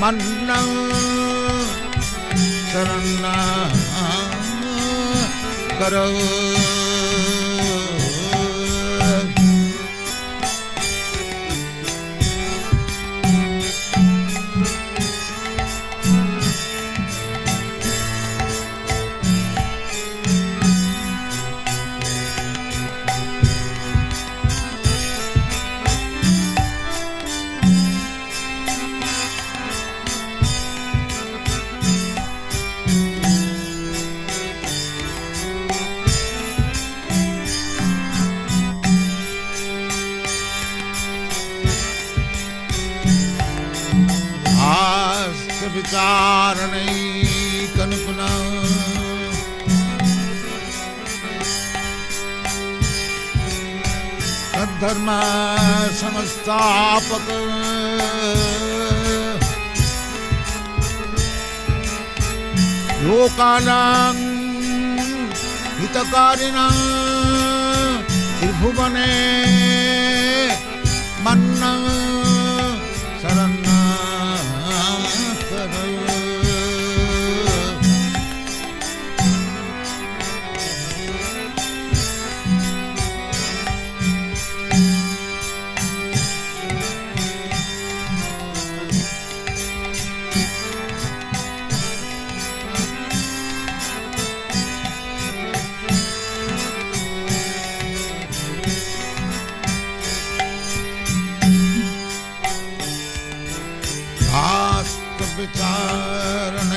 मन्न शरण करो। विचारणैकनिपुण तद्धर्म संस्थापक लोकानां हितकारिणां त्रिभुवने मन्न शरण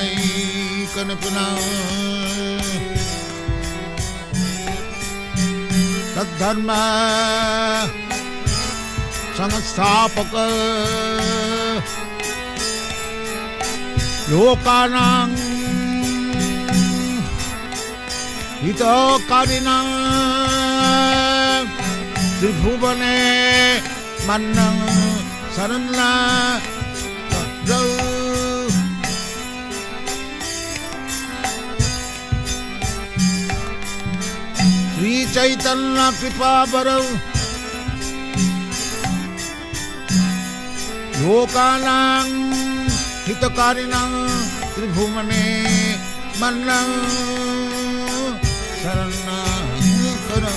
विचारणैकनिपुण तद्धर्म संस्थापक लोकानां हितकारिणां त्रिभुवने मन्न शरण श्री चैतन्य कृपा बरौ लोकानां हितकारिणां त्रिभुवने मन्न शरण करो।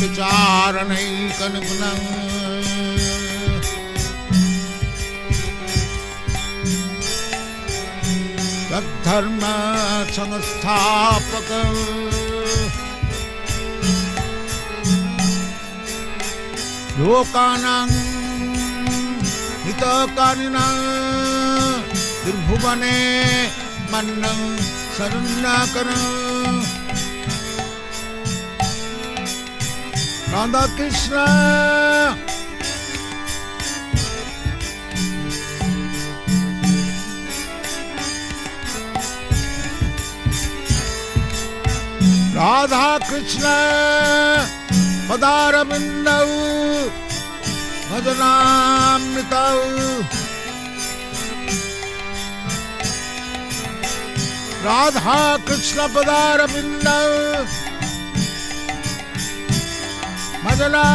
विचारणैकनिपुण तद्धर्म संस्थापक लोकानां हितकारिणां त्रिभुवने मन्न शरण करो। राधा कृष्ण राधा कृष्ण पदारविन्दौ भजनामृतौ राधा कृष्ण पदारविन्दौ भजना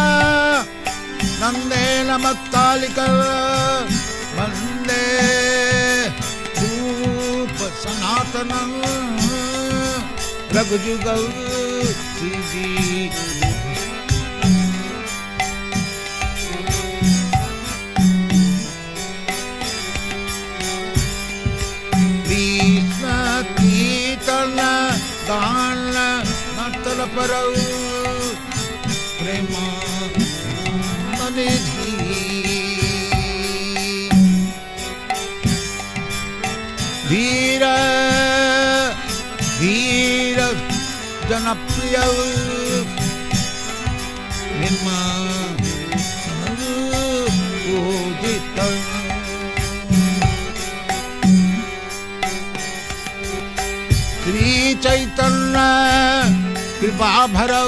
नंदेन मत्तालिका वंदे रूप सनातनं रघुजुगौ श्री कृष्ण कीर्तन दान नर्तन परौ प्रेम निधि धीर धीर जनप्रिय निर्मोदित श्री चैतन्य कृपा भरौ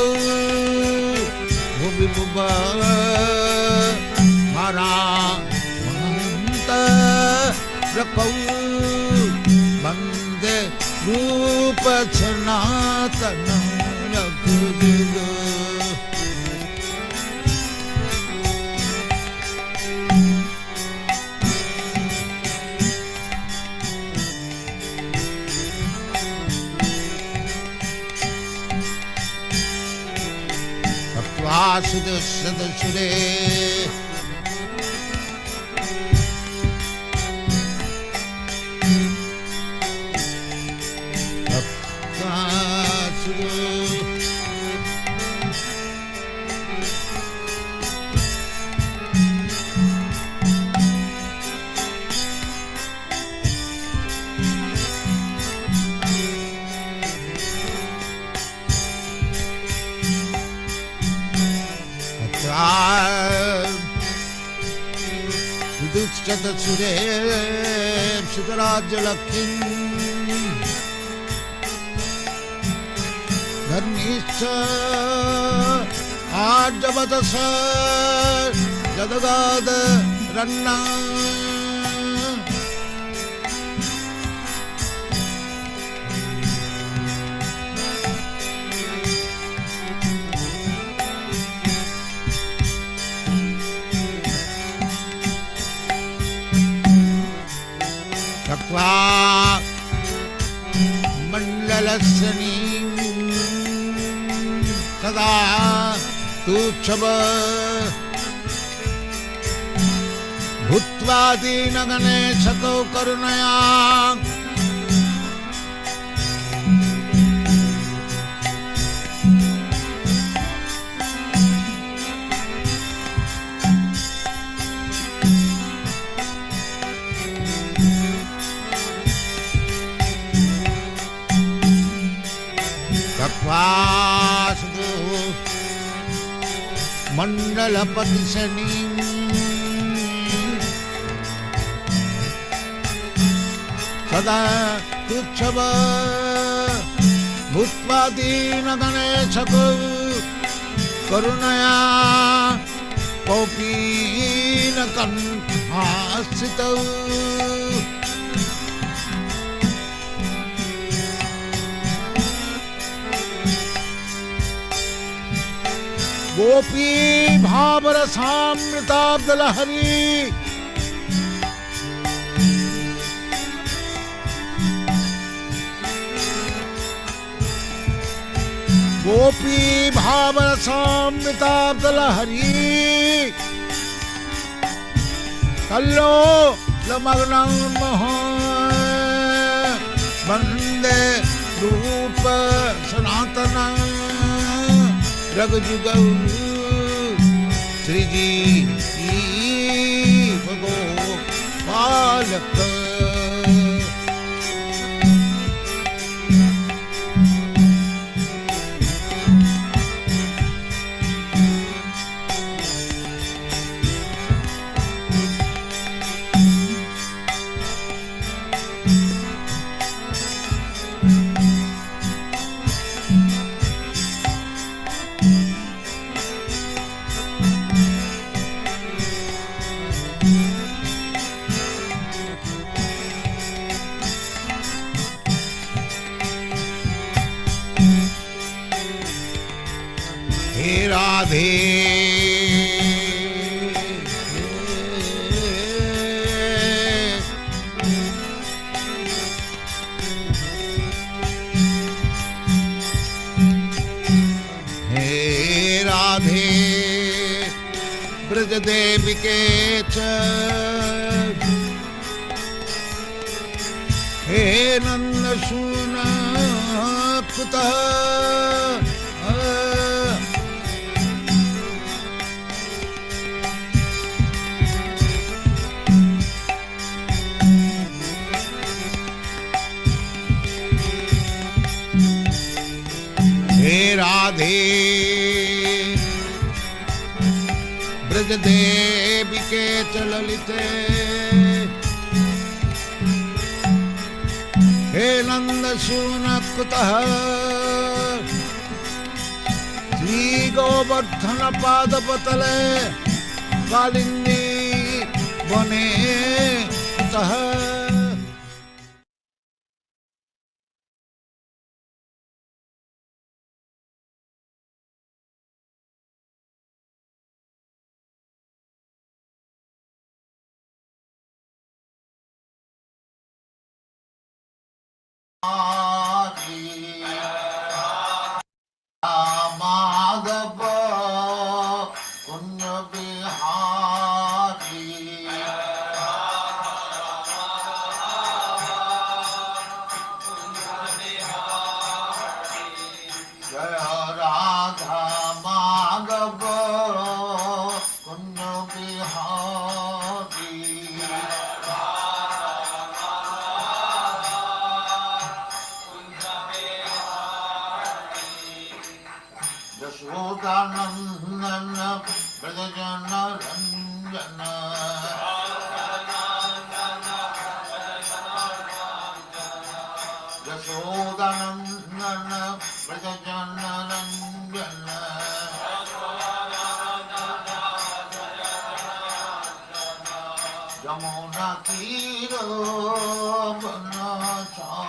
भुवि भुवर मारा महंत रखौ वंदे रूप सनातन रघुवीर। सुदे सदसुरे चतुरे सुतराज्य लक्ष्मी धर्मीश्च आर्जवतस जदगाद रन्ना मंडलस्नी सदा तुच्छब भूत्वा दीनगणे शतो करुणया मंडलपति शनि सदा तुच्छब भूत्वा दीनगणेश करुणया कौपीन कंठास्थितौ गोपी भावरसामृताब्दलहरी गोपी भावरसामृताब्दलहरी कल्लो लमग्नं वंदे रूप सनातन रघुजुगौ श्रीजी भगो पालक। राधे हे राधे ब्रज देविके च हे नंद सून कुतः राधे ब्रज देविके च ललिते हे नंद सून कुतः श्री गोवर्धन पादपतले कालिंदी वने कुतः माधव कुंज बिहारी जय राधा माधव कुंज बिहारी यशोदानंदन ब्रजजन रंजन यशोदानंदन ब्रजजन रंजन यमुना तीर बनचारी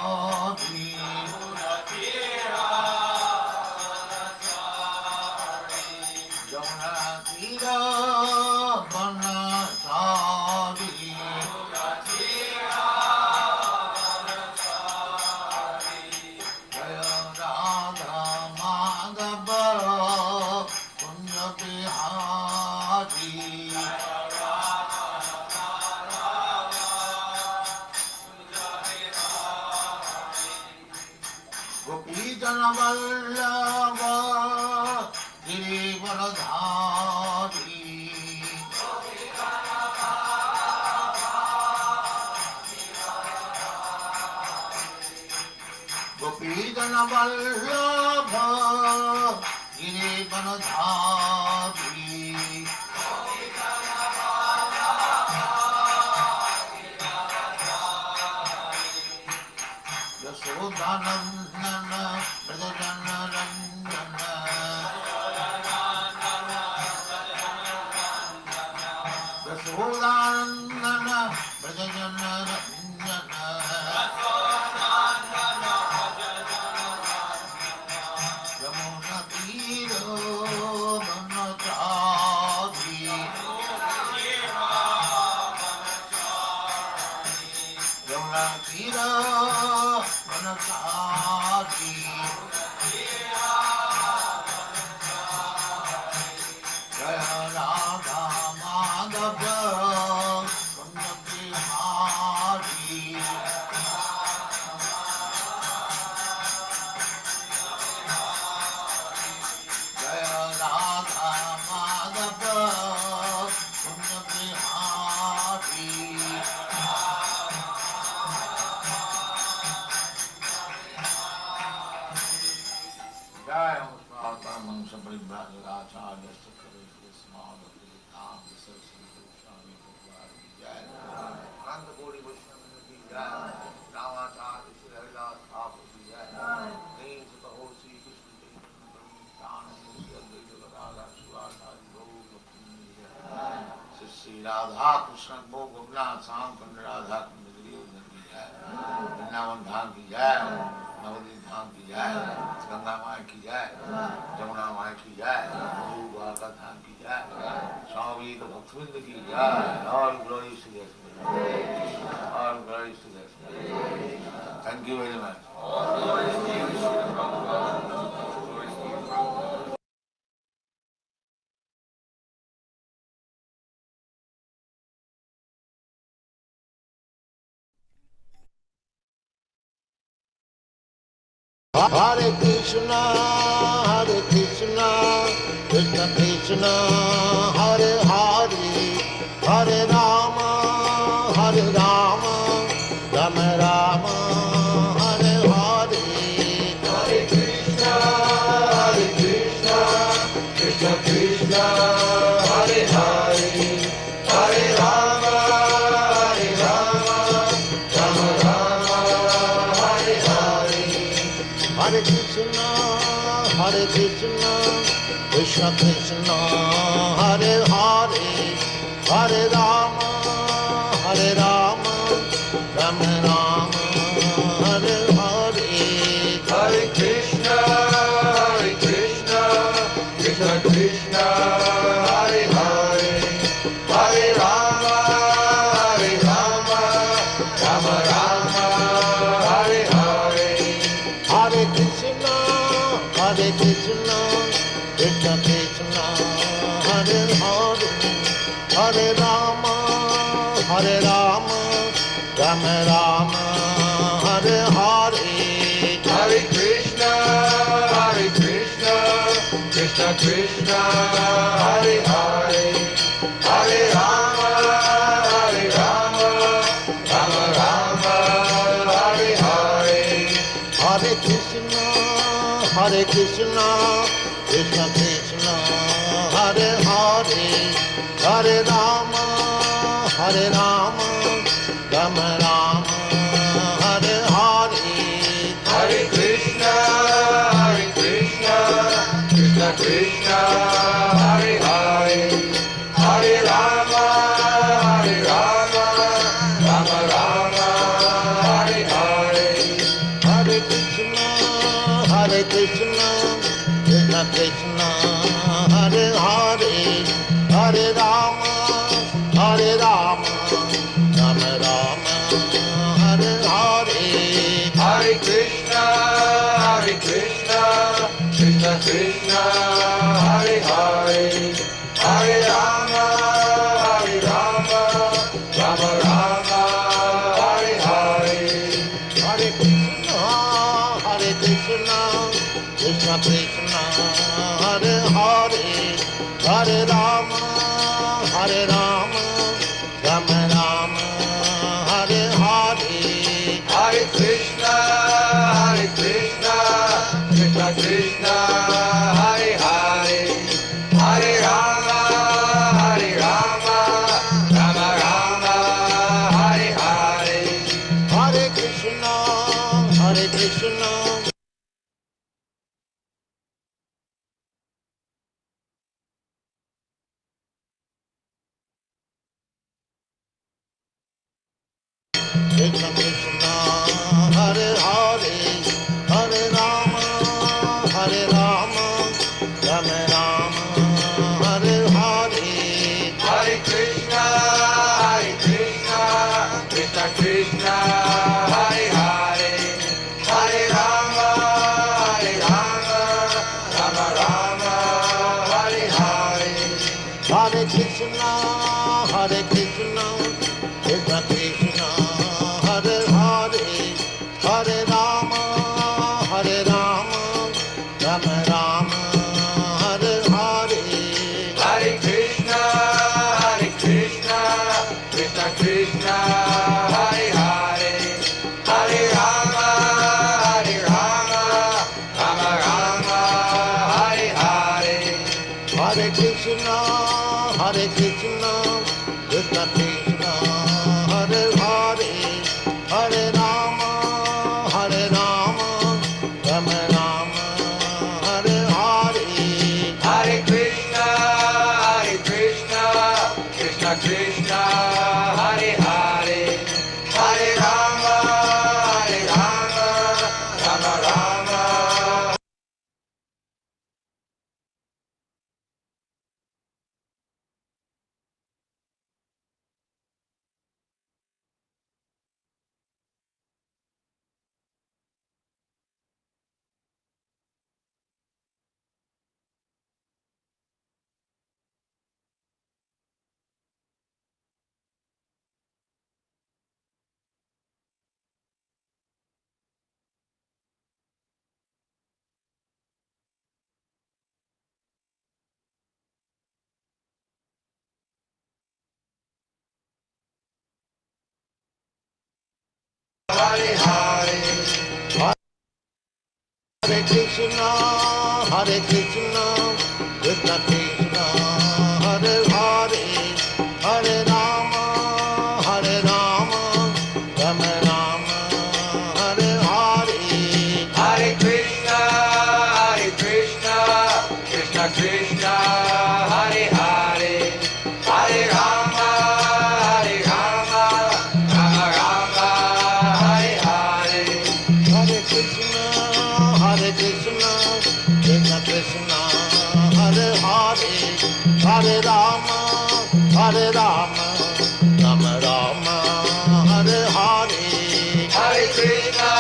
गोपीजन वल्लभ गिरिवरधारी गोपीजन वल्लभ गिरिवरधारी यशोदानंदन ब्रजजन रंजन यशोदानंदन ब्रजजन रंजन यमुना तीर बनचारी यमुना तीर बनचारी जय राधा माधव कुंज बिहारी जय राधा माधव कुंज बिहारी जय मंश परिभ्राजकाचार्य जय अनंत कोटि वैष्णव की जय रामाचार्य श्री हरिदास ठाकुर की जय प्रेम से कहो श्री कृष्ण चैतन्य श्री राधा कृष्ण को गोपनाथ श्याम कुंड राधा कुंड की जय वृंदावन धाम की जय नवदीप धाम की जय गंगा माँ की जय जमुना माँ की जय द्वारका धाम की जय स्वामी भक्तवृंद की जय all glory to all glory to thank you very much Hare Krishna, Krishna Krishna, Hare Hare, Hare Rama, Rama Rama, Hare Hare. Hare Krishna, Krishna Krishna, Hare Hare, Hare Rama, Rama Rama, Hare Krishna, Hare Krishna, Krishna Krishna, Hare Hare, Hare Rama, Hare Rama, Rama Rama, Hare Hare. Hare Krishna, Krishna Krishna, Hare Hare, Hare Rama, Hare Rama, Rama Rama, Hare Hare. Hare Krishna, Krishna Krishna, Hare Hare, Hare Rama, Hare Rama, Rama Rama, Hare Hare. Hare Krishna, Krishna Krishna, Hare Hare, Hare Rama, Hare Rama, Rama Rama, Hare Hare. Hare Krishna, Krishna Krishna, Hare Hare, Hare Rama, Hare Rama, Rama Rama, Hare Hare. Hare Krishna, Krishna Krishna, Hare Hare, Hare Rama, Hare Rama, Rama Rama, Hare Hare. Hare Krishna, Krishna Krishna, Hare Hare, Hare Rama, Hare Rama, Rama Rama, Hare Hare. Hare Krishna, Krishna Krishna, Hare Hare, Hare Rama, Hare Rama, Rama Rama, Hare Hare. Hare Krishna, Krishna Krishna, Hare Hare, Hare Rama, Hare Rama, Rama Rama, Hare Hare. Hare Krishna, Krishna Krishna, Hare Hare, Hare Rama, Hare Rama, Rama Rama, Hare Hare. Hare Krishna, Krishna. Krishna Krishna, Hare Hare, Hare Rama, Hare Rama, Rama Rama, Hare Hare. Hare Krishna, Krishna Krishna, Hare Hare, Hare Rama, Hare Rama, Rama Rama, Hare Hare. Hare Krishna, Krishna Krishna, Hare Hare, Hare Rama, Hare Rama, Rama Rama, Hare Hare. Hare Krishna, Krishna Krishna, Hare Hare, Hare Rama, Hare Rama, Rama Rama, Hare Hare. Hare Krishna, Krishna Krishna, Hare Hare, Hare Rama, Hare Rama, Rama Rama, Hare Hare. Hare Krishna, Krishna Krishna, Hare Hare, Hare Rama, Hare Rama, Rama Rama. Hare Hare, Hare Krishna, Krishna Krishna, Hare Hare, Hare Rama, Hare Rama, Rama Rama, Hare Hare. Hare Krishna, Krishna, Hare Hare, Hare Rama, Rama Rama, Hare Hare. Hare Krishna, Krishna Krishna, Hare Hare, Hare Rama, Rama Rama, Hare Hare. Hare Krishna,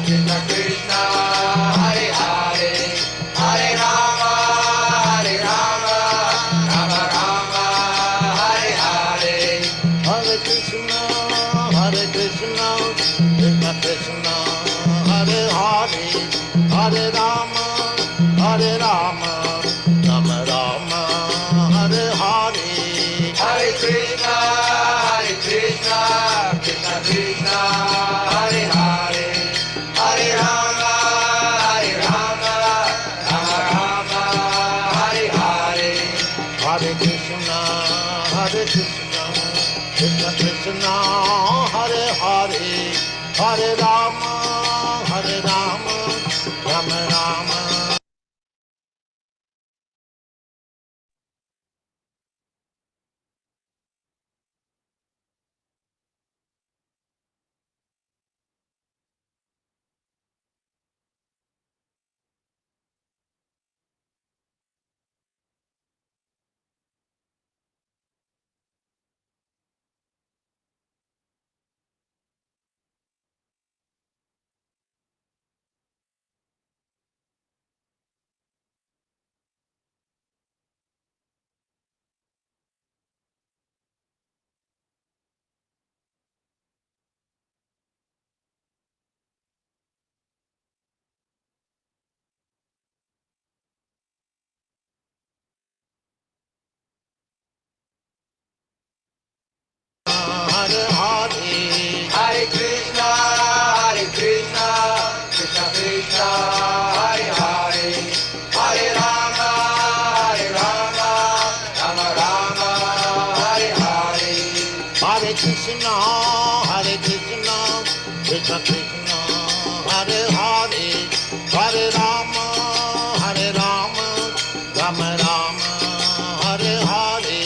Krishna Krishna, Hare Hare, Hare Rama, Rama Rama, Hare Hare. Hare Krishna, Krishna Krishna, Hare Hare, Hare Rama, Rama Rama, Hare Hare. Hare Krishna, Krishna Krishna, Hare Hare, Hare Rama, Rama Rama, Hare Hare. Hare Krishna, Krishna Krishna, Hare Hare, Hare Rama, Rama Rama. Hare Hare, Hare Krishna, Krishna Krishna, Hare Hare, Hare Rama, Rama Rama, Hare Hare. Hare Krishna, Krishna Krishna, Hare Hare, Hare Rama, Rama Rama, Hare Hare.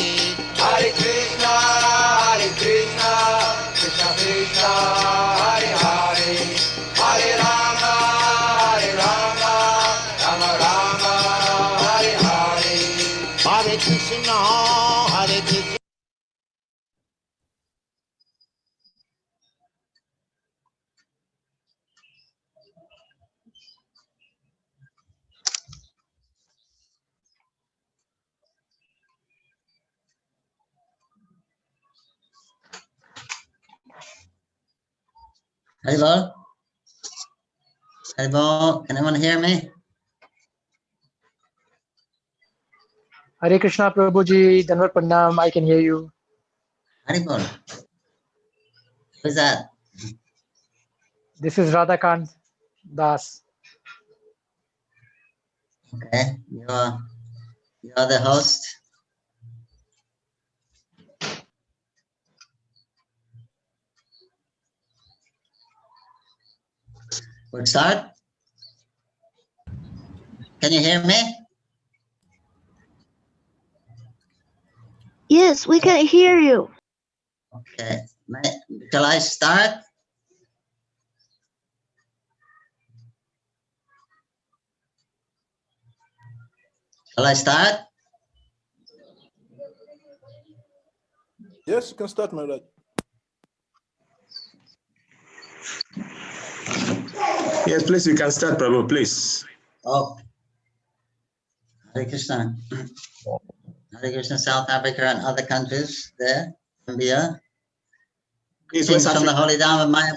Hare Krishna, Krishna Krishna, Hare Hare, Hare Rama, Rama Rama, Hare Hare. Hare Krishna, Krishna. Hello. Hello. Can anyone hear me? Hare Krishna, Prabhuji, Danvat Pranam, I can hear you. Haribol. Who's that? This is Radhakant Das. Okay, you are the host. We'll start. Can you hear me? Yes, we can hear you. Okay. Shall I start? Shall I start? Yes, you can start, my lord. Yes, please, you can start, Prabhu, please. Oh. Hare Krishna. Hare Krishna, South Africa and other countries there. Zambia. Please, Things West from the Africa. Holy Dharma Maya.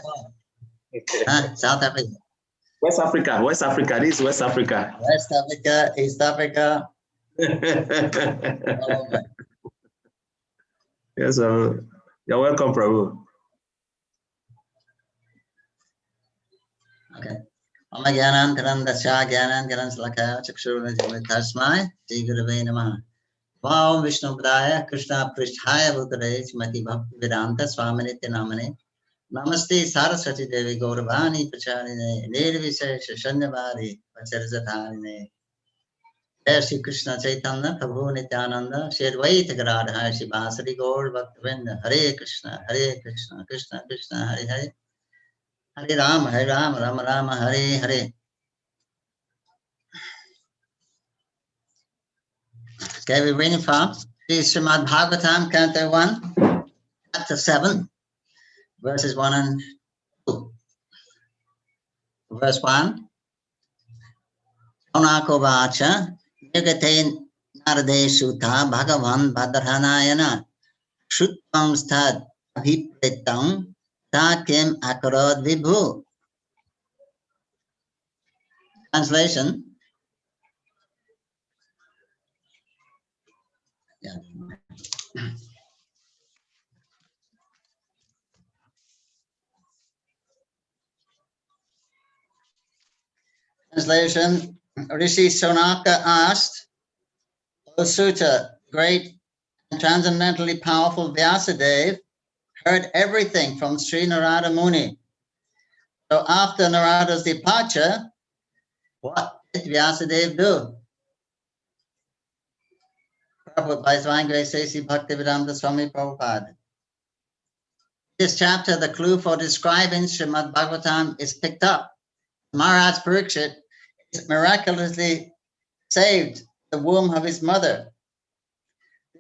South Africa. West Africa, West Africa. This is West Africa. West Africa, East Africa. Yes, you're welcome, Prabhu. Okay. Mama Gyanan Karandasya Gyanan Karan Salakaya Chakshurvajamit Tasmai Sri Gurave Namaha. Om Vishnu Padaya Krishna Prishthaya Bhutale Srimati Bhakti Vedanta Swaminitya Namane Namaste Saraswati Devi Gauravani Pacharine Nirvisesha Shanyavari Pacharisatharine Jai Shri Krishna Chaitanya Prabhu Nityananda Shri Advaita Gadadhar Shivasari Gaur Bhaktivinoda Hare Krishna Krishna Krishna Hare Hare Hare Rama Rama Rama Hare Hare. Okay, we're reading from Srimad Bhagavatam, Canto 1, Chapter 7, verses 1 and 2. Verse 1. Onako vacha nirgate narade sutta bhagavan bhadrahanayana shutvam stad abhipretam takim akarad vibhu. Translation. Yeah. Translation. Rishi Sonaka asked, O Sutta, great and transcendently powerful Vyasadeva heard everything from Sri Narada Muni. So after Narada's departure, what did Vyasadeva do? Prabhupada by His Divine Grace A.C. Bhaktivedanta Swami Prabhupada. This chapter, the clue for describing Srimad Bhagavatam is picked up. Maharaj Parikshit is miraculously saved the womb of his mother.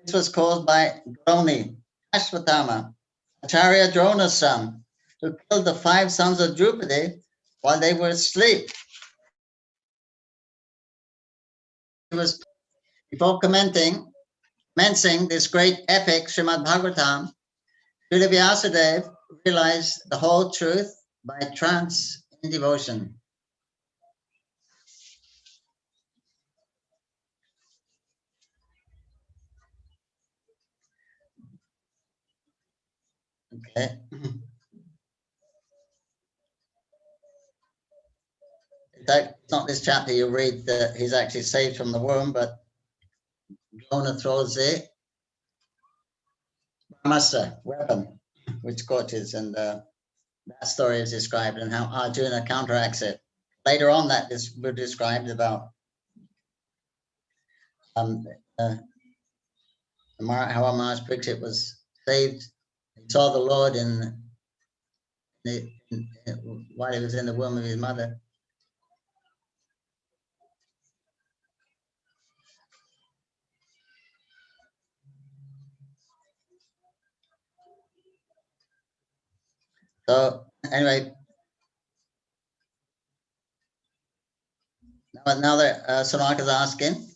This was caused by Droni, Ashwatthama, Acharya Drona's son, who killed the 5 sons of Drupadi while they were asleep. It was before commencing this great epic, Srimad Bhagavatam, Srila Vyasadeva realized the whole truth by trance in devotion. Okay. It's not this chapter you read that he's actually saved from the womb, but Drona throws the Brahmastra weapon, which scorches, and that story is described and how Arjuna counteracts it. Later on, that is described about how Maharaj Parikshit was saved. He saw the Lord while he was in the womb of his mother. So anyway, now that Sonaka is asking,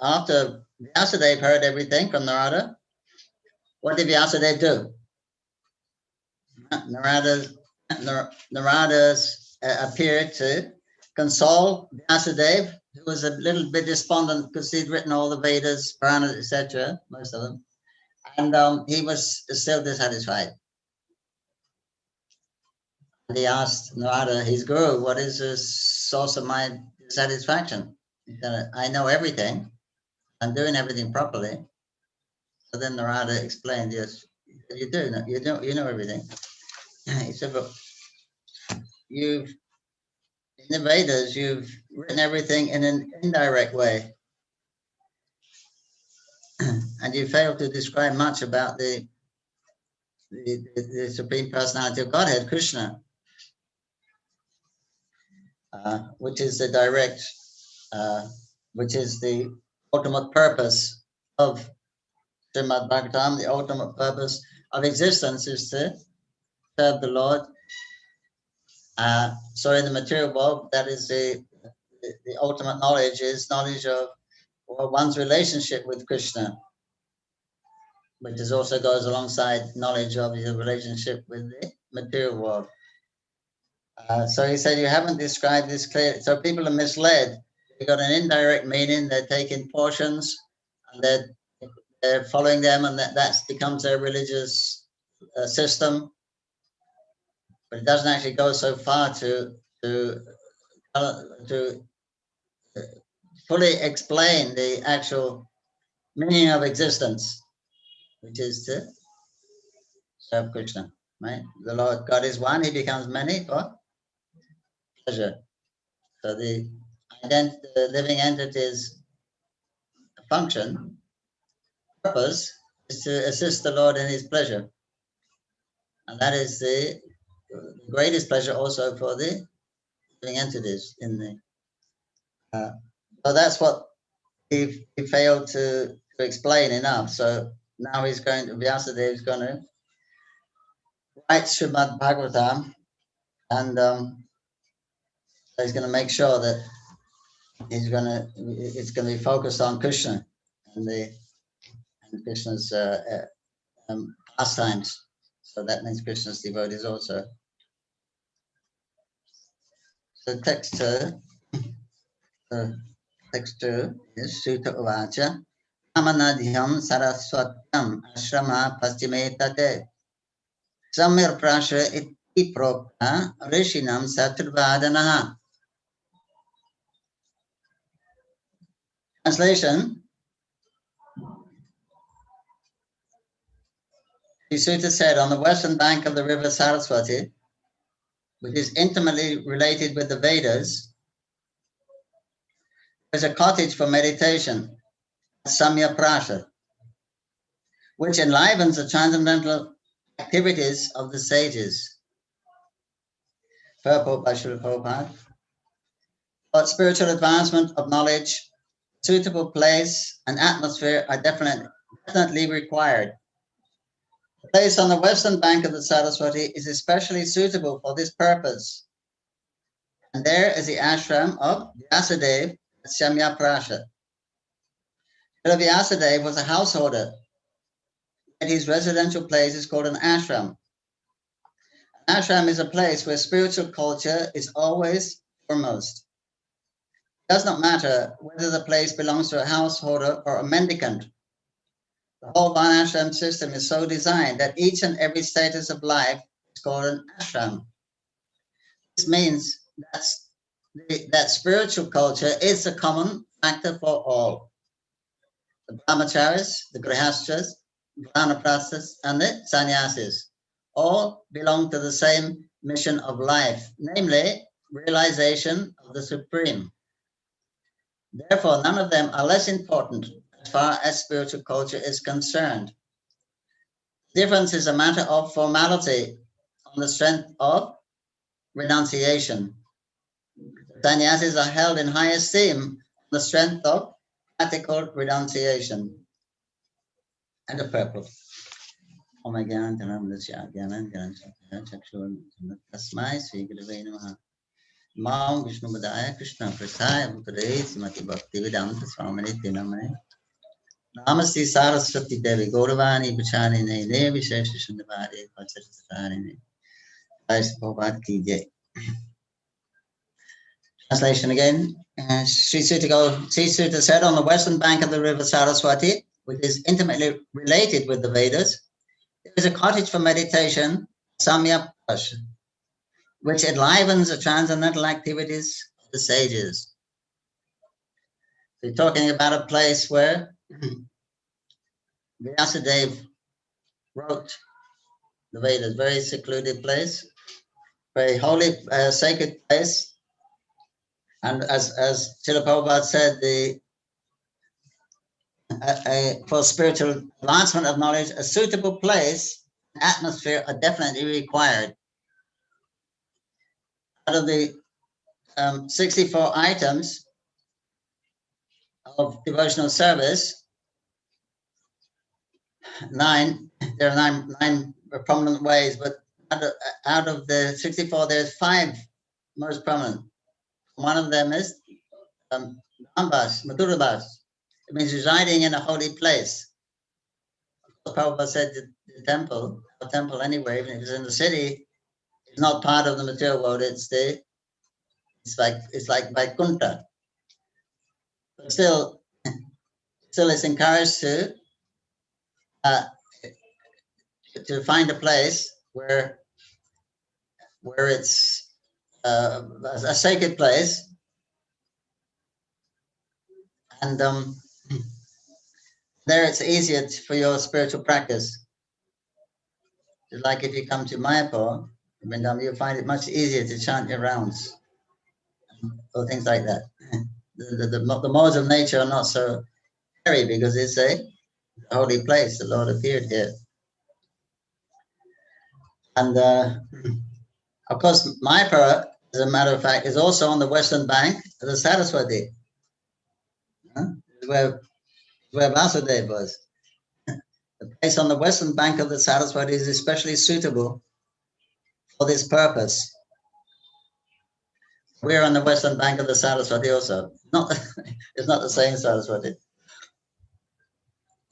after Vyasadeva heard everything from Narada, what did Vyasadeva do? Narada's appeared to console Vyasadeva, who was a little bit despondent because he'd written all the Vedas, Puranas, etc., most of them, and he was still dissatisfied. And he asked Narada, his guru, what is the source of my dissatisfaction? He said, I know everything. I'm doing everything properly. So then Narada explained, yes, you do know, you know everything. He said, but in the Vedas, you've written everything in an indirect way. And you failed to describe much about the Supreme Personality of Godhead, Krishna, which is the direct, which is the ultimate purpose of Srimad Bhagavatam. The ultimate purpose of existence is to serve the Lord. So in the material world, that is the ultimate knowledge is knowledge of one's relationship with Krishna, which is also goes alongside knowledge of your relationship with the material world. So he said, you haven't described this clearly. So people are misled. They got an indirect meaning. They're taking portions and they're following them, and that becomes their religious system. But it doesn't actually go so far to fully explain the actual meaning of existence, which is to serve Krishna, right? The Lord God is one, he becomes many for pleasure. So the living entities function, purpose, is to assist the Lord in his pleasure. And that is the greatest pleasure also for the living entities in the so that's what he failed to explain enough. So now he's going to Vyasadeva is going to write Srimad Bhagavatam, and he's going to make sure that it's going to be focused on Krishna and Krishna's pastimes. So that means Krishna's devotees also. So text 2 is Sutta Uvacha Amanadhyam Saraswatyam Ashrama Pastimetate Samir Prasha Iti Prokta Rishinam Satrvadanaha. Translation: The Sutta said, on the western bank of the river Saraswati, which is intimately related with the Vedas, there's a cottage for meditation, Samya Prasha, which enlivens the transcendental activities of the sages. Purport by Srila Prabhupada. For spiritual advancement of knowledge, suitable place and atmosphere are definitely required. The place on the western bank of the Saraswati is especially suitable for this purpose. And there is the ashram of Vyasadeva at Samya Prasha. Vyasadeva was a householder, and his residential place is called an ashram. An ashram is a place where spiritual culture is always foremost. It does not matter whether the place belongs to a householder or a mendicant. The whole Varnashram system is so designed that each and every status of life is called an ashram. This means that spiritual culture is a common factor for all. The brahmacharis, the grihasthas, vanaprasthas, and the sannyasis all belong to the same mission of life, namely realization of the Supreme. Therefore, none of them are less important as far as spiritual culture is concerned. The difference is a matter of formality on the strength of renunciation. Sannyasis are held in high esteem on the strength of practical renunciation. And the purpose. Maum Vishnu Padaya Krishna Prasaya Bhutare Srimati Bhakti Vedanta Swamini Tinamane Namaste Saraswati Devi Gauravani Pacharine Devi Sheshashandavare Pacharine Vice Prabhupada Ki Jai. Translation again. Sri Sutta said, on the western bank of the river Saraswati, which is intimately related with the Vedas, there is a cottage for meditation, Samya Prasha, which enlivens the transcendental activities of the sages. We're talking about a place where Vyasadeva wrote the Vedas, very secluded place, very holy, sacred place. And as Srila Prabhupada said, for spiritual advancement of knowledge, a suitable place and atmosphere are definitely required. Out of the 64 items of devotional service, there are nine prominent ways, but out of the 64, there's 5 most prominent. One of them is Dhambas, Madhurabas. It means residing in a holy place. Prabhupada said the temple, a temple anyway, even if it's in the city, it's not part of the material world. It's like Vaikuntha. But still it's encouraged to find a place where it's a sacred place, and there it's easier for your spiritual practice. Just like if you come to Mayapur, you'll find it much easier to chant your rounds or things like that. The modes of nature are not so scary because it's a holy place. The Lord appeared here. And of course, Mayapura, as a matter of fact, is also on the western bank of the Saraswati, where Vasudeva was. The place on the western bank of the Saraswati is especially suitable for this purpose. We're on the western bank of the Saraswati also. It's not the same Saraswati.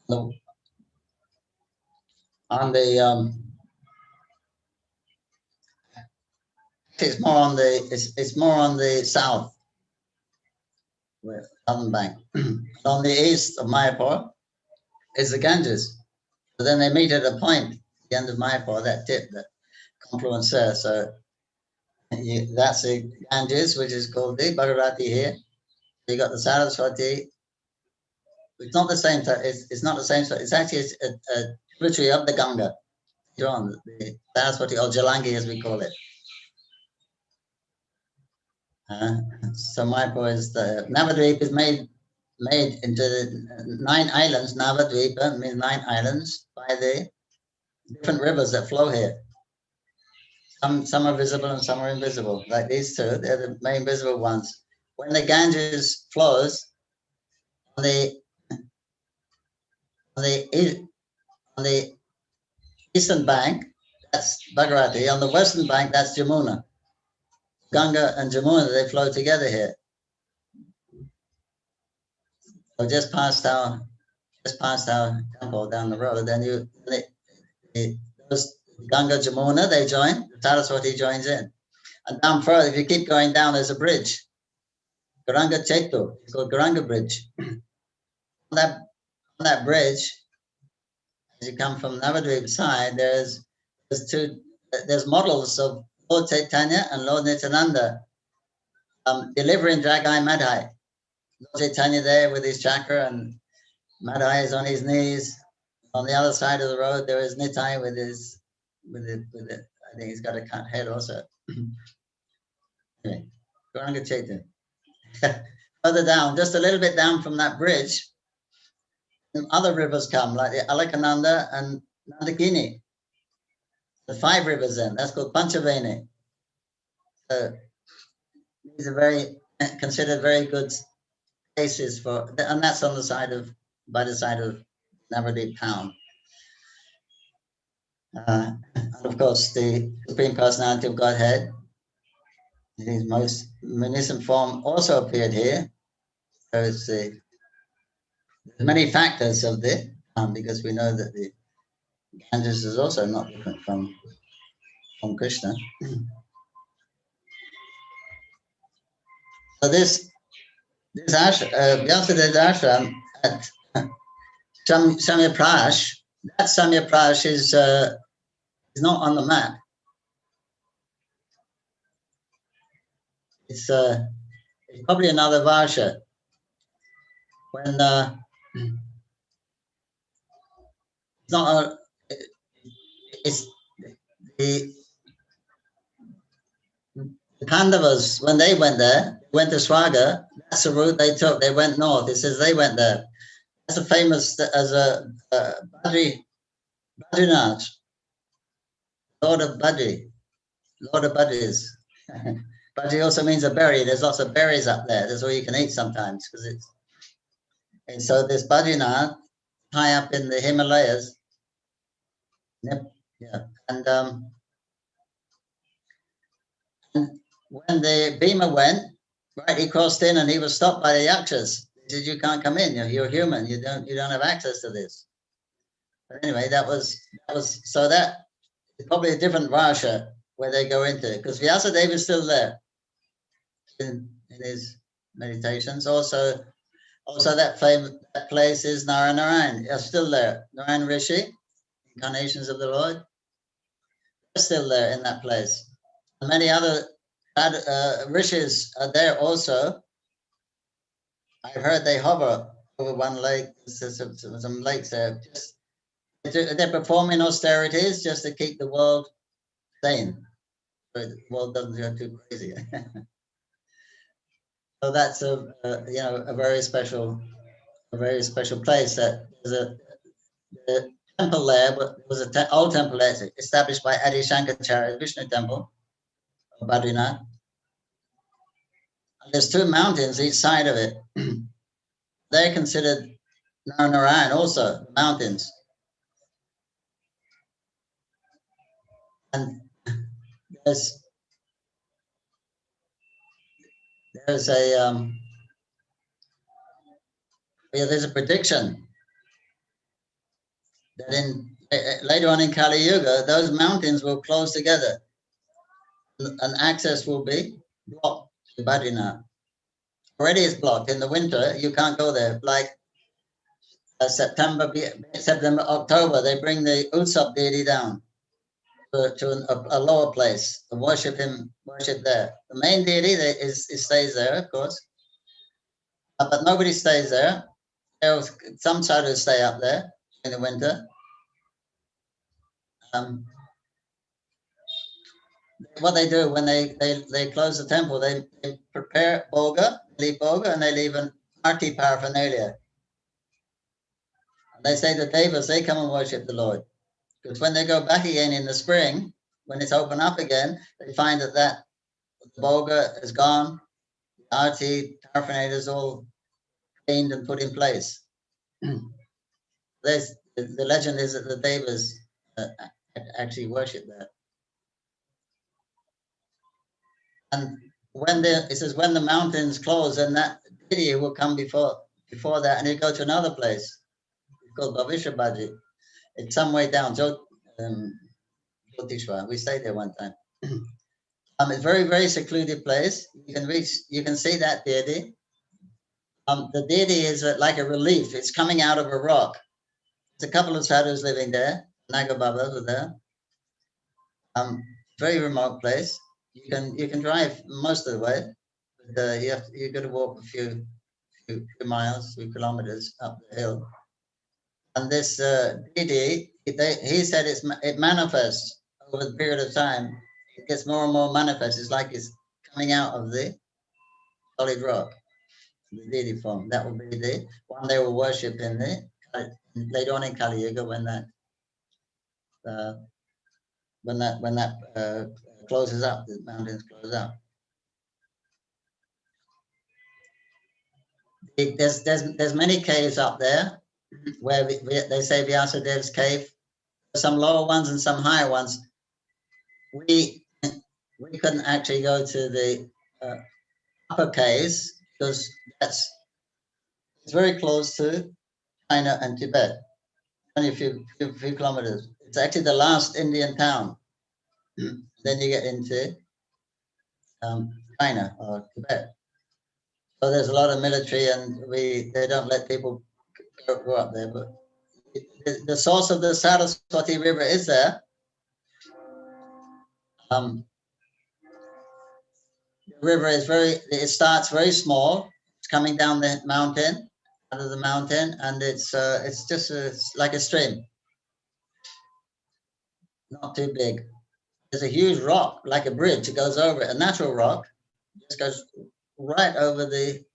No. On the it's more on the south, southern bank. On the east of Mayapur is the Ganges. So then they meet at a point at the end of Mayapur, that tip, that confluence there. So that's the Ganges, which is called the Bhagirati here. You got the Saraswati. It's not the same. It's not the same. It's actually a tributary of the Ganga. John, the Saraswati or Jalangi, as we call it. So Mayapur is the Navadvip is made into the 9 islands. Navadvipa means 9 islands by the different rivers that flow here. Some are visible and some are invisible. Like these two, they're the main visible ones. When the Ganges flows on the eastern bank, that's Bhagirati. On the western bank, that's Jamuna. Ganga and Jamuna, they flow together here. So just past our temple down the road, then those Ganga, Jamuna, they join. Saraswati joins in, and down further, if you keep going down, there's a bridge, Garanga Chetu. It's called Garanga Bridge. On that bridge, as you come from Navadvip side, there's models of Lord Chaitanya and Lord Nityananda delivering Jagai Madhai. Lord Chaitanya there with his chakra, and Madhai is on his knees. On the other side of the road, there is Nitai with it. I think he's got a cut head also. Anyway, Garanga Chaitanya. Further down, just a little bit down from that bridge, other rivers come, like the Alakananda and Nandakini. The 5 rivers then, that's called Panchaveni. So these are considered very good places for, and that's on by the side of Navadvip town. And of course, the Supreme Personality of Godhead, in his most munificent form, also appeared here. So there's many factors of this, because we know that the Ganges is also not different from Krishna. So this Vyasadeva ashram at Samyaprash, that Samyaprash is not on the map. It's probably another Varsha. When it's not it's the Pandavas, when they went there, went to Swaga, that's the route they took. They went north. It says they went there. That's a famous as a Badrinath, Lord of Badri, Lord of Badris. Badri also means a berry. There's lots of berries up there. That's all you can eat sometimes, because it's. And so this Badrinath, high up in the Himalayas. Yep, yeah, and when the Bhima went, right, he crossed in and he was stopped by the Yakshas. He said, "You can't come in. You're human. You don't have access to this." But anyway, that was so that is probably a different Varsha where they go into it, because Vyasadeva is still there in his meditations. Also that place is Narayan. They're still there. Narayan Rishi, incarnations of the Lord, they're still there in that place. And many other rishis are there also. I've heard they hover over one lake. There's some lakes there. They're performing austerities just to keep the world sane, so the world doesn't go too crazy. So that's a very special a very special place. That there's the temple there was an old temple there established by Adi Shankaracharya, Vishnu temple of Badrinath. And there's two mountains each side of it. They're considered Narayan also, mountains. And there's a there's a prediction that later on in Kali Yuga, those mountains will close together, and access will be blocked to Badrinath. Already it's blocked. In the winter, you can't go there. Like September, October, they bring the Utsap deity down to a lower place and worship there. The main deity stays there, of course, but nobody stays there. Some sadhus stay up there in the winter. What they do when they close the temple, they prepare leave boga, and they leave an arti paraphernalia. And they say the devas, they come and worship the Lord. Because when they go back again in the spring, when it's open up again, they find that the boga is gone, the arti paraphernalia is all cleaned and put in place. The legend is that the devas actually worship that. And it says when the mountains close, then that deity will come before that, and he'll go to another place. It's called Bhavishabhaji. It's some way down. Jyotishwar. We stayed there one time. It's a very, very secluded place. You can see that deity. The deity is like a relief. It's coming out of a rock. There's a couple of sadhus living there. Nagababas are there. Very remote place. You can drive most of the way, but you've got to walk a few miles, few kilometers up the hill. And this deity, he said it manifests over the period of time. It gets more and more manifest. It's like it's coming out of the solid rock, the deity form. That will be the one they will worship later on in Kali Yuga when that closes up, the mountains close up. There's many caves up there where they say Vyasadev's cave. Some lower ones and some higher ones. We couldn't actually go to the upper caves because it's very close to China and Tibet, only a few kilometers. It's actually the last Indian town. Then you get into China or Tibet. So there's a lot of military, and they don't let people go up there. But the source of the Saraswati River is there. The river it starts very small. It's coming down the mountain, out of the mountain, and it's like a stream. Not too big. There's a huge rock, like a bridge. It goes over it, a natural rock. Just goes right over you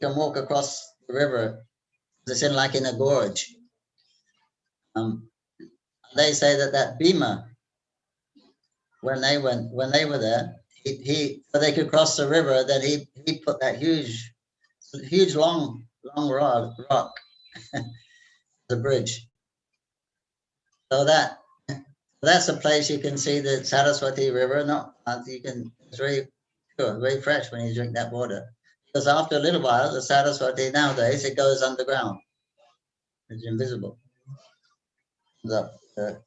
can walk across the river. It's like in a gorge. They say that Bhima, when they were there, so they could cross the river, then he put that huge long rock the bridge. So that's a place you can see the Saraswati River. It's very pure, very fresh when you drink that water. Because after a little while, the Saraswati nowadays, it goes underground. It's invisible. The other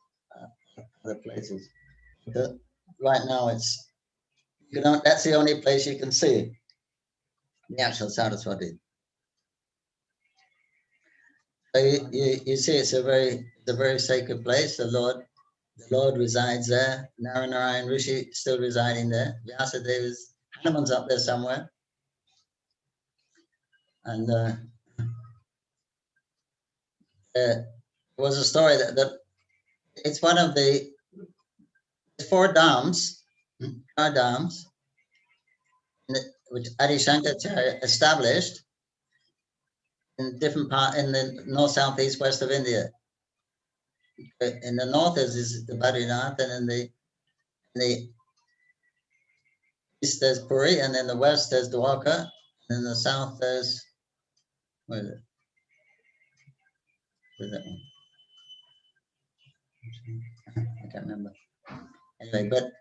places. But right now, that's the only place you can see the actual Saraswati. So you see, it's a very sacred place. The Lord resides there. Narayan Rishi still residing there. Vyasadeva's Hanuman's up there somewhere. And there was a story that it's one of the 4 dams, which Adi Shankaracharya established. in different part in the north, south, east, west of India. In the north is the Badrinath, and in the east there's Puri, and in the west there's Dwarka, and in the south there's, where is it? Where's that one? I can't remember. Anyway, but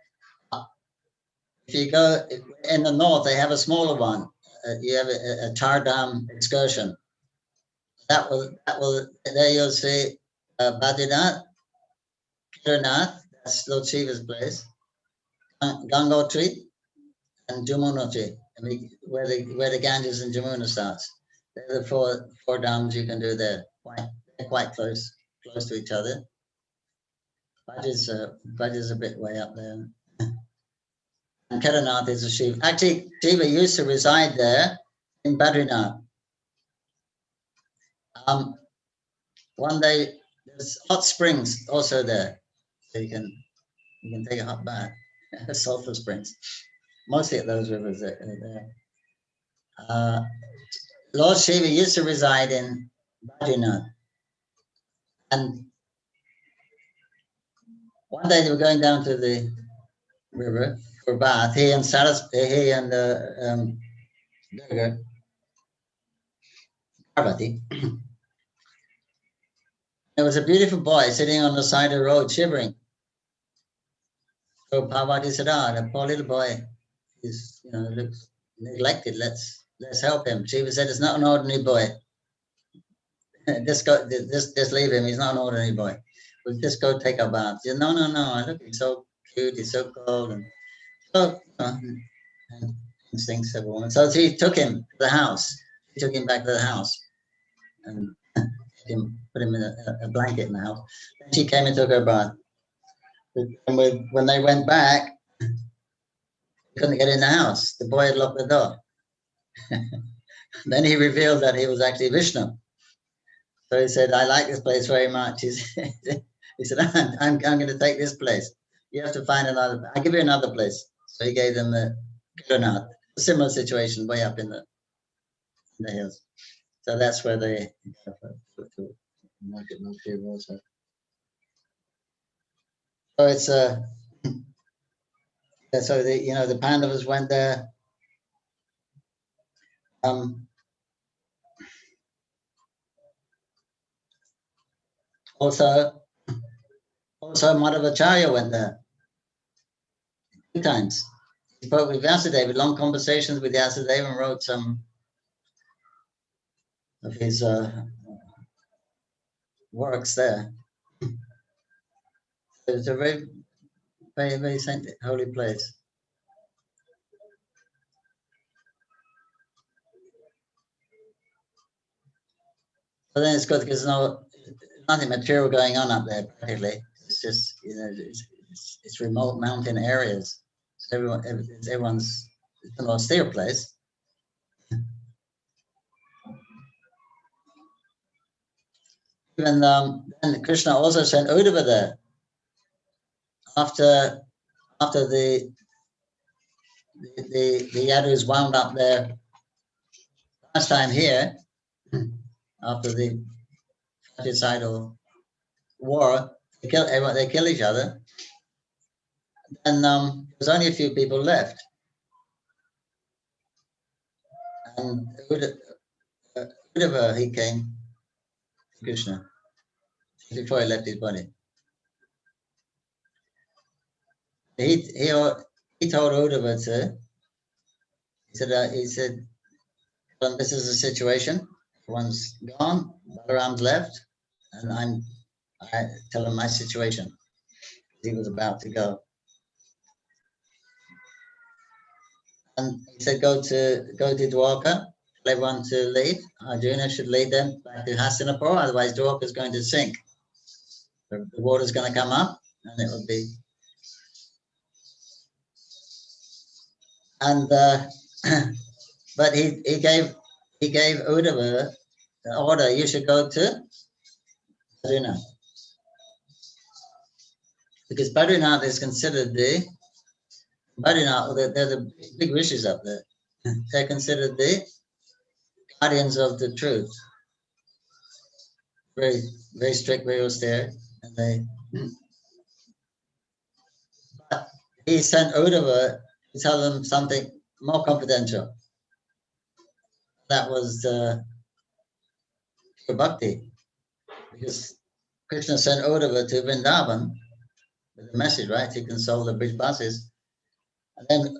if you go in the north, they have a smaller one. You have a Char Dham excursion. That will there you'll see Badrinath, Kedarnath, that's Lord Shiva's place, Gangotri, and Jamunotri, where the Ganges and Jamuna starts. They're the four dams you can do there. They're quite close to each other. Bhaja's a bit way up there. And Kedarnath is a Shiva. Actually, Shiva used to reside there in Badrinath. One day there's hot springs also there, so you can take a hot bath. Sulfur springs, mostly at those rivers there. Lord Shiva used to reside in Badrinath, and one day they were going down to the river for a bath. He and Durga, Parvati. There was a beautiful boy sitting on the side of the road shivering. So Parvati said, the poor little boy, he's looks neglected. Let's help him. Shiva said, it's not an ordinary boy. Just leave him. He's not an ordinary boy. We'll just go take a bath. He said, no. Look, he's so cute. He's so cold. And so instincts of a woman. So he took him to the house. He took him back to the house and put him in a blanket in the house. Then she came and took her bath. And when they went back, they couldn't get in the house. The boy had locked the door. Then he revealed that he was actually Vishnu. So he said, I like this place very much. He said, I'm going to take this place. You have to find another. I'll give you another place. So he gave them the Kedarnath, a similar situation way up in the hills. So that's where they market also. So it's so the Pandavas went there. Also Madhavacharya went there 2 times. He spoke with Vyasadeva, long conversations with Vyasadeva, and wrote some of his works there. It's a very, very, very saintly, holy place. So then it's good because there's nothing material going on up there practically. It's just it's remote mountain areas. So everyone's it's an austere place. Even then Krishna also sent Uddhava there after the Yadus wound up their last time here after the fratricidal war. They kill each other, and there's only a few people left. And Uddhava, he came to Krishna before he left his body. He told Uddhava he said, well, this is the situation. Everyone's gone, Balaram's left, and I tell him my situation. He was about to go. And he said, go to Dwarka, tell everyone to leave. Arjuna should lead them back to Hastinapur, otherwise Dwarka is going to sink. The water's going to come up, and it will be. And but he gave Uddhava the order, you should go to Badrinath. Because Badrinath is considered they're the big rishis up there. They're considered the guardians of the truth. very, very strict, very austere, and but he sent Uddhava to tell them something more confidential. That was pure bhakti, because Krishna sent Uddhava to Vrindavan with a message, right, to console the Brijbasis. And then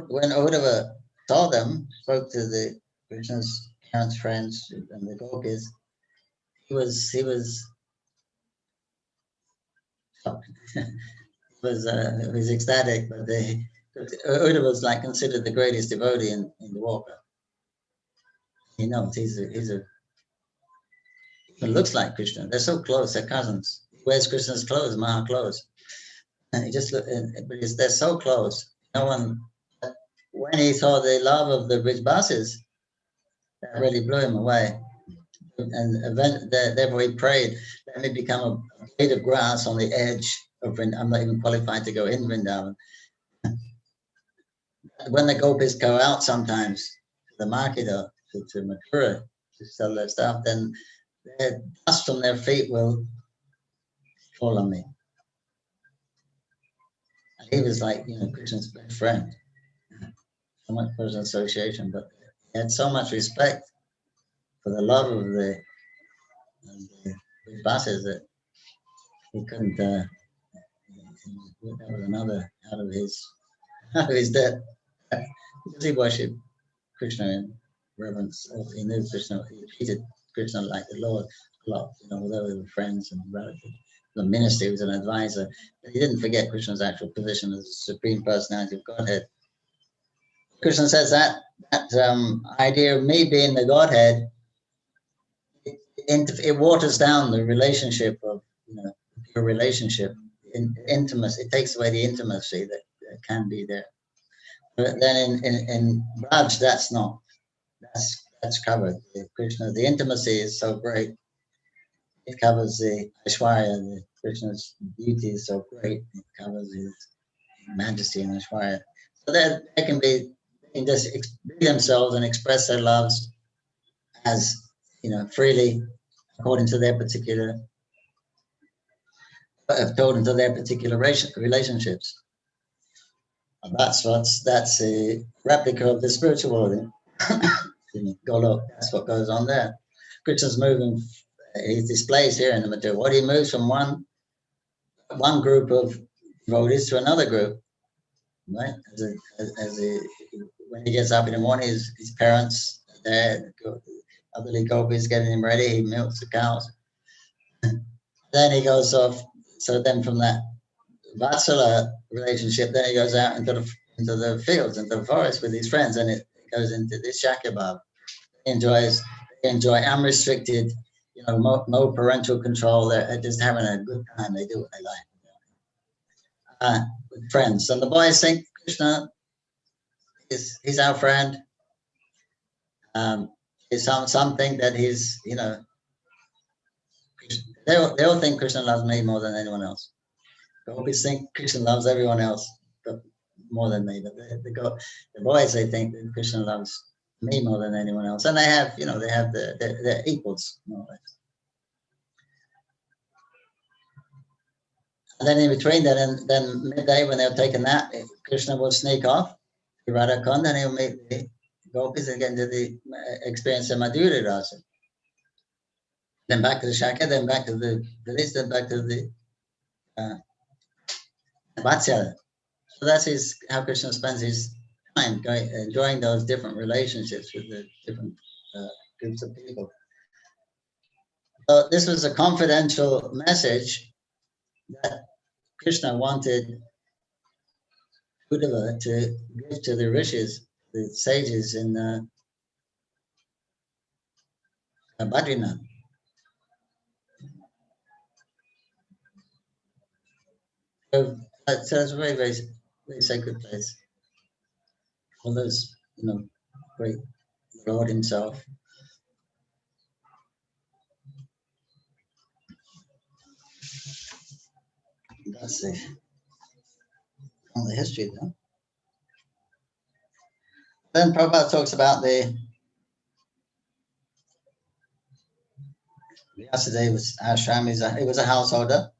when Uddhava saw them, spoke to the Krishna's parents, friends, and the gopis, he was shocked. He was ecstatic, but Uddhava was like considered the greatest devotee in the world. He knows he looks like Krishna. They're so close, they're cousins. He wears Krishna's clothes, Maha clothes. And he just look, but they're so close. No one. When he saw the love of the Brijbasis, that really blew him away. And therefore he prayed, let me become a blade of grass on the edge of Vrindavan. I'm not even qualified to go in Vrindavan. When the gopis go out sometimes to the market or to Mathura to sell their stuff, then the dust from their feet will fall on me. And he was like, Krishna's best friend. So much personal association, but he had so much respect for the love of the Brijbasis that he couldn't. That was another out of his debt, because he worshipped Krishna in reverence. He knew Krishna. He treated Krishna like the Lord a lot. Although they were friends and relatives. The minister, he was an advisor, but he didn't forget Krishna's actual position as the Supreme Personality of Godhead. Krishna says that idea of me being the Godhead, it waters down the relationship of pure relationship, intimacy. It takes away the intimacy that can be there. But then in Raj, that's covered. Krishna, the intimacy is so great. It covers the Aishwarya, the Krishna's beauty is so great. It covers his majesty and Aishwarya. So that they can just be themselves and express their loves as freely according to their particular relationships. And that's a replica of the spiritual world. Golok, that's what goes on there. Krishna's moving. He displays here in the material what he moves from one group of devotees to another group, right? When he gets up in the morning, his parents are there, other gopis getting him ready. He milks the cows. Then he goes off. So then from that Vatsala relationship, then he goes out into the fields, into the forest with his friends, and it goes into this Shakya. They enjoy unrestricted, no parental control. They're just having a good time. They do what they like with friends. And the boys think Krishna he's our friend. It's something that he's, they'll think Krishna loves me more than anyone else. The gopis think Krishna loves everyone else, but more than me. But the boys, they think that Krishna loves me more than anyone else, and they have, they're equals, more or less. And then in between that, and then midday when they're taking that, Krishna will sneak off to Radha Kund, and he'll meet the gopis and get into the experience of Madhurya Rasa. Then back to the Shakya, then back to the village, then back to the Vatsala. So that's how Krishna spends his time enjoying those different relationships with the different groups of people. So this was a confidential message that Krishna wanted Uddhava to give to the rishis, the sages in Badrinath. So it's a very, very, very sacred place. All those, great Lord himself. That's the history though. Then Prabhupada talks about the Yesterday was ashram. He was a householder,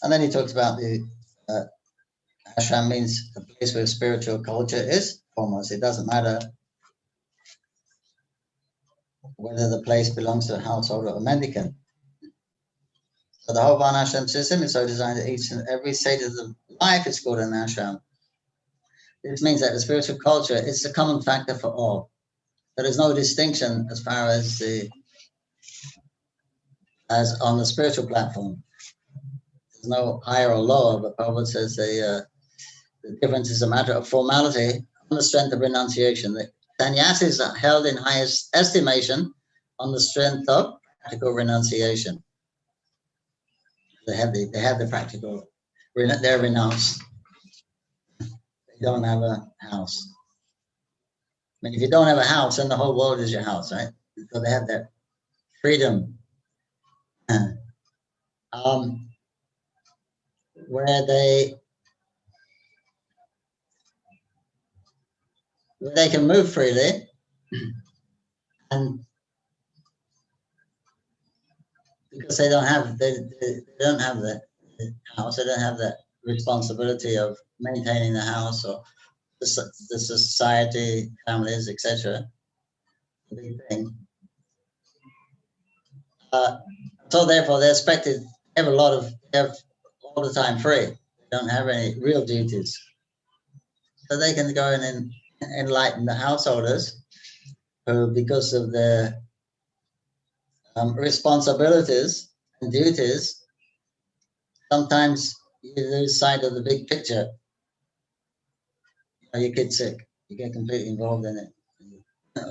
and then he talks about the ashram means a place where spiritual culture is foremost. It doesn't matter whether the place belongs to a householder or a mendicant. So the whole Varnashram system is so designed that each and every stage of the life is called an ashram. This means that the spiritual culture is a common factor for all. There is no distinction as far as on the spiritual platform. There's no higher or lower, but Prabhupada says the difference is a matter of formality on the strength of renunciation. The sannyasis are held in highest estimation on the strength of practical renunciation. They have the practical, they're renounced. They don't have a house. I mean, if you don't have a house, then the whole world is your house, right? So they have that freedom. Where they can move freely, and because they don't have the house, they don't have the responsibility of maintaining the house or the society, families, etc. The big thing. So therefore, they're expected to have all the time free. They don't have any real duties, so they can go in and enlighten the householders who, because of their responsibilities and duties, sometimes you lose sight of the big picture. Your kid's sick, you get completely involved in it.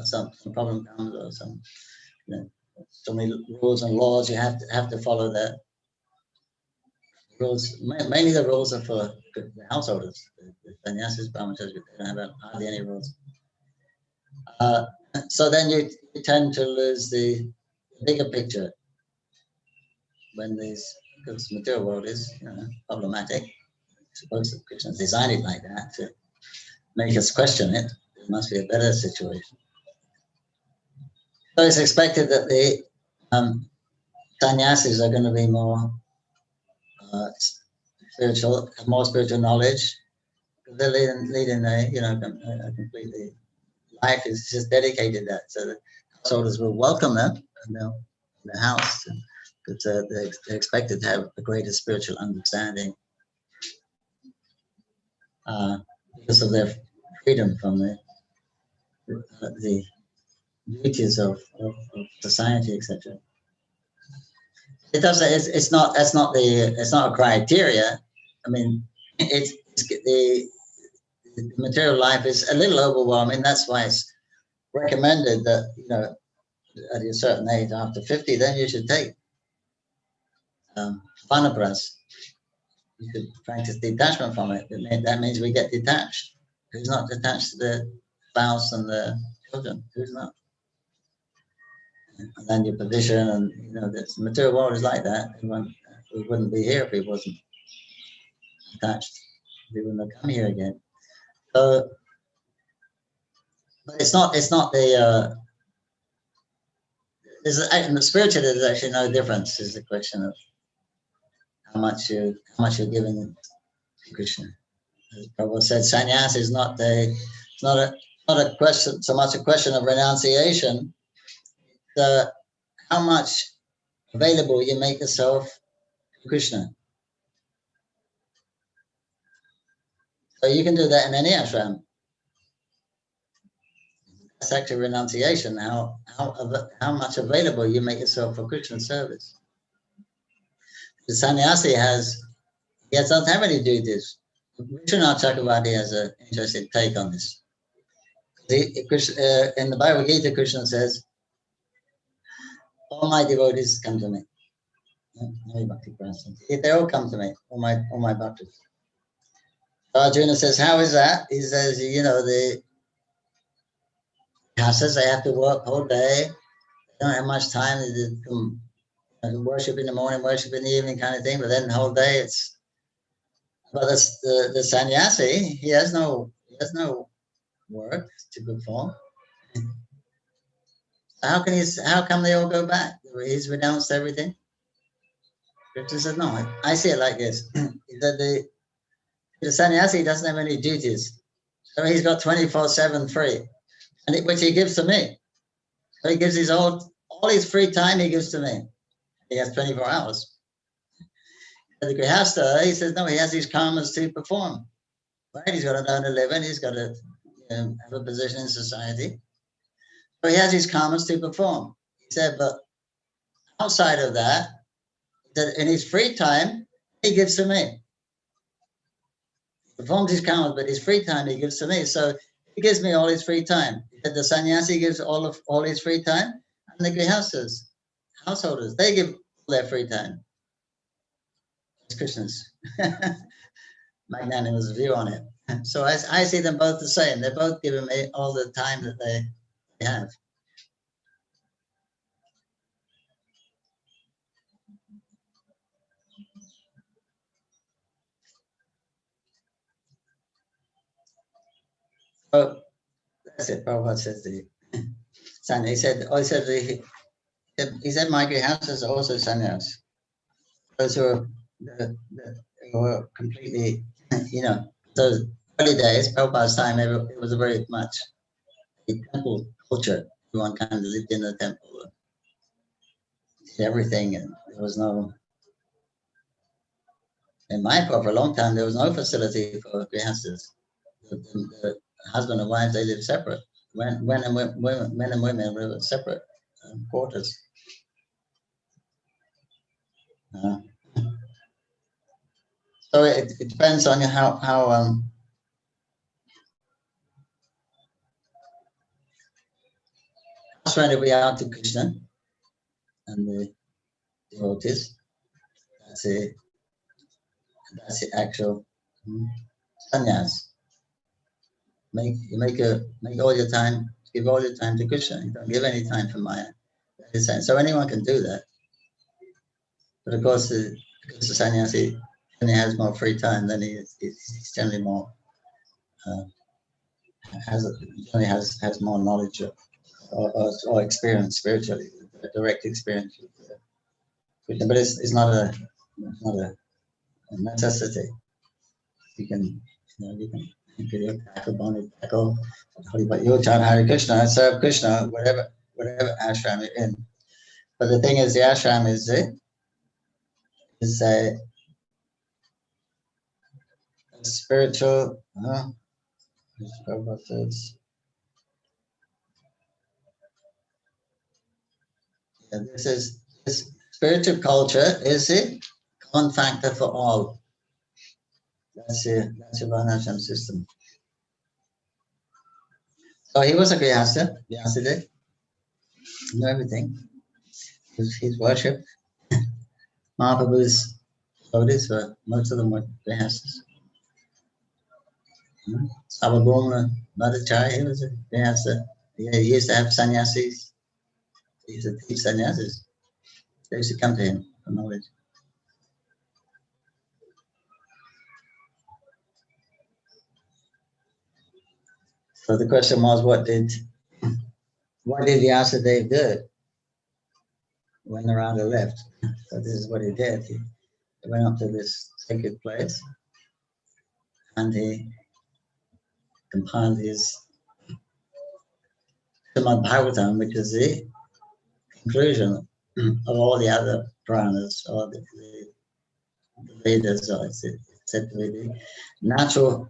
Some problem comes, or so many rules and laws you have to follow. That rules, mainly the rules are for the householders. The sannyasis, brahmacharis, they don't have hardly any rules. So then you tend to lose the bigger picture when because the material world is problematic. I suppose that Krishna designed it like that to make us question it. There must be a better situation. So it's expected that the sannyasis are going to be more spiritual, have more spiritual knowledge. They're leading a completely life is just dedicated to that. So the householders will welcome them in the house because they're expected to have a greater spiritual understanding because of their freedom from the duties of society, etc. It doesn't. It's not. That's not the. It's not a criteria. I mean, it's the material life is a little overwhelming. That's why it's recommended that at a certain age, after 50, then you should take vanapras. You should practice detachment from it. That means we get detached. Who's not attached to the spouse and the children? Who's not? And then your position, and the material world is like that. We wouldn't be here if we wasn't attached. We wouldn't have come here again. So, but it's not the. In the spiritual, there's actually no difference. Is the question of how much you're giving to Krishna. As Prabhupada said, sannyas is not a question so much a question of renunciation. How much available you make yourself to Krishna. So you can do that in any ashram. That's actually renunciation. How much available you make yourself for Krishna service. The sannyasi doesn't have any duties. Vishwanath Chakravarti has an interesting take on this. In the Bhagavad Gita, Krishna says, all my devotees come to me. They all come to me, all my bhaktas. Arjuna says, how is that? He says, the houses, they have to work all day. They don't have much time to worship in the morning, worship in the evening kind of thing, but then the whole day it's. But the sannyasi, he has no work to perform. How come they all go back? He's renounced everything. Krishna said, no, I see it like this. That the sannyasi doesn't have any duties. So he's got 24/7 free, and which he gives to me. So he gives all his free time he gives to me. He has 24 hours. The Grihastha, he says, no, he has these karmas to perform. Right? He's got to earn a living. He's got to have a position in society. So he has his karmas to perform. He said, but outside of that, in his free time, he gives to me. He performs his karmas, but his free time he gives to me. So he gives me all his free time. He said the sannyasi gives all his free time, and the grihasthas, householders, they give all their free time. It's Krishna's magnanimous view on it. So I see them both the same. They're both giving me all the time that they have. So that's it. Prabhupada says the son. He said my grihasthas are also sannyas. Those who are completely, those early days, Prabhupada's time, it was a very much a temple culture. Everyone kind of lived in the temple, did everything, and there was no. In Mayapur, for a long time, there was no facility for grihasthas. The husband and wife, they lived separate. Men and women were separate quarters. So it depends on how surrendered we are to Krishna and the devotees. That's the actual sannyas. Make all your time, give all your time to Krishna. You don't give any time for Maya. So anyone can do that. But of course, because the sannyasi has more free time, then he's generally more has more knowledge or experience spiritually, direct experience. But it's not a necessity. You can tackle, but you'll chant Hare Krishna and serve Krishna, whatever ashram you're in. But the thing is, the ashram is a spiritual. This spiritual culture is the common factor for all. That's the Varnashram system. So he was a Grihastha, Vyasadeva. He knew everything. His worship. Mahaprabhu's devotees were, most of them were Grihasthas. Sarvabhauma Bhattacharya, he was a Grihastha. He used to have sannyasis. He used to teach sannyasis. They used to come to him for knowledge. So the question was, what did Vyasadeva do when Narada left? So this is what he did. He went up to this sacred place and he compiled his Srimad Bhagavatam, which is the conclusion of all the other Puranas or the Vedas, or it's said to be the natural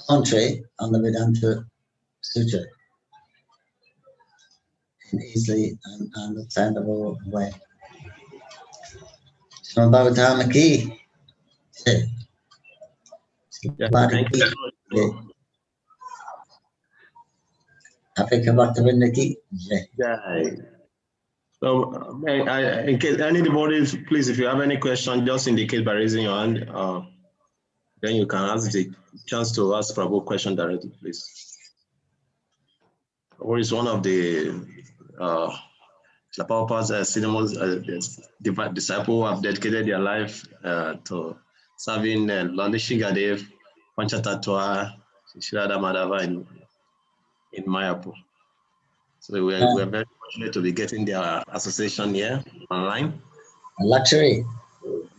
commentary on the Vedanta Sutra in easily understandable way. Srimad Bhagavatam ki. Thank you. Bhaktivinoda ki. So, in case anybody, please, if you have any question, just indicate by raising your hand. Then you can ask the chance to ask Prabhu question directly, please. Or is one of the Prabhupada's disciples who have dedicated their life to serving Lord Shigadev, Panchatattva, Shirada Madhava in Mayapur. So we're very fortunate to be getting their association here online. A luxury.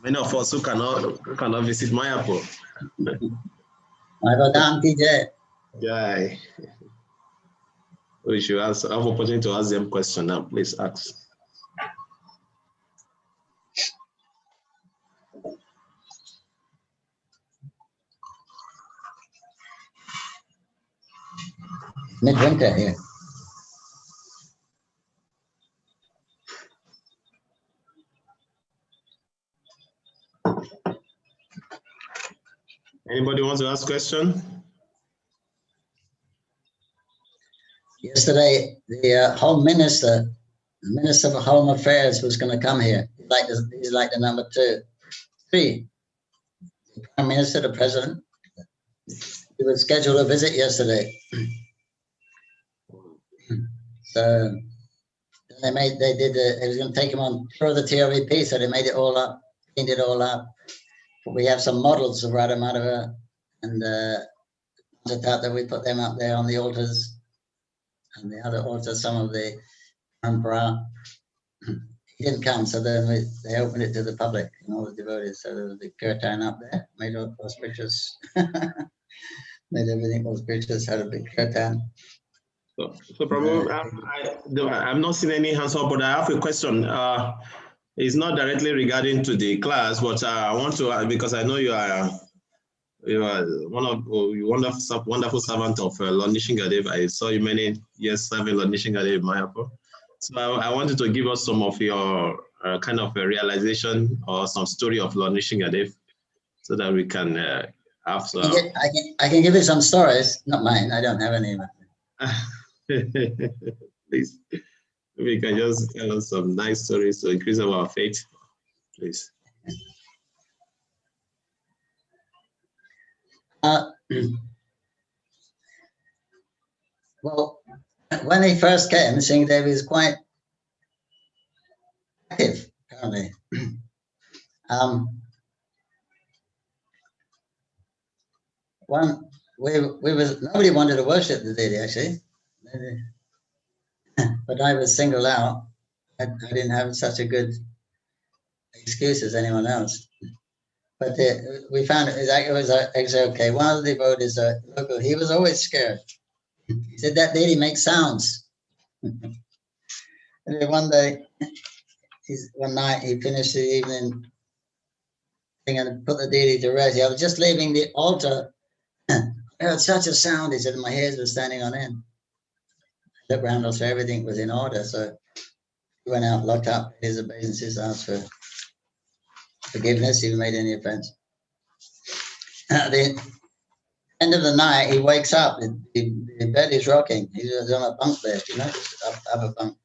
Many of us who cannot visit Mayapur. Bhagavatam ki jai. Yeah. We should have opportunity to ask them question now. Please ask. Midwinter here. Anybody wants to ask question? Yesterday, the Home Minister, the Minister for Home Affairs, was going to come here. He's like the number 2, 3. The Prime Minister, the President. He was scheduled a visit yesterday. So they was going to take him on tour of the TRVP, so they made it all up, cleaned it all up. We have some models of Radha Madhava and that we put them up there on the altars. And the other altars, some of the Parampara. He didn't come, so then they opened it to the public and all the devotees. So there was a big kirtan up there, made all auspicious, made everything auspicious, had a big kirtan. So Prabhu, I'm not seeing any hands up, but I have a question. It's not directly regarding to the class, but I want to, because I know you are wonderful servant of Lord Nishingadev. I saw you many years serving Lord Nishingadev in Mayapur. So I wanted to give us some of your kind of a realization or some story of Lord Nishingadev, so that we can have some. I can give you some stories, not mine. I don't have any. Please, we can just tell us some nice stories to increase our faith, please. Well, when he first came, Shingadev was quite active, apparently. Nobody wanted to worship the deity, actually. But I was singled out. I didn't have such a good excuse as anyone else. But we found it was actually okay. One of the devotees, local, he was always scared. He said that deity makes sounds. And one night he finished the evening thing and put the deity to rest. I was just leaving the altar. I heard such a sound. He said my hairs were standing on end. I looked around, so everything was in order. So he went out, locked up his obeisances, asked for forgiveness if he made any offense. At the end of the night, he wakes up. The bed is rocking. He was on a bunk bed, up a bunk.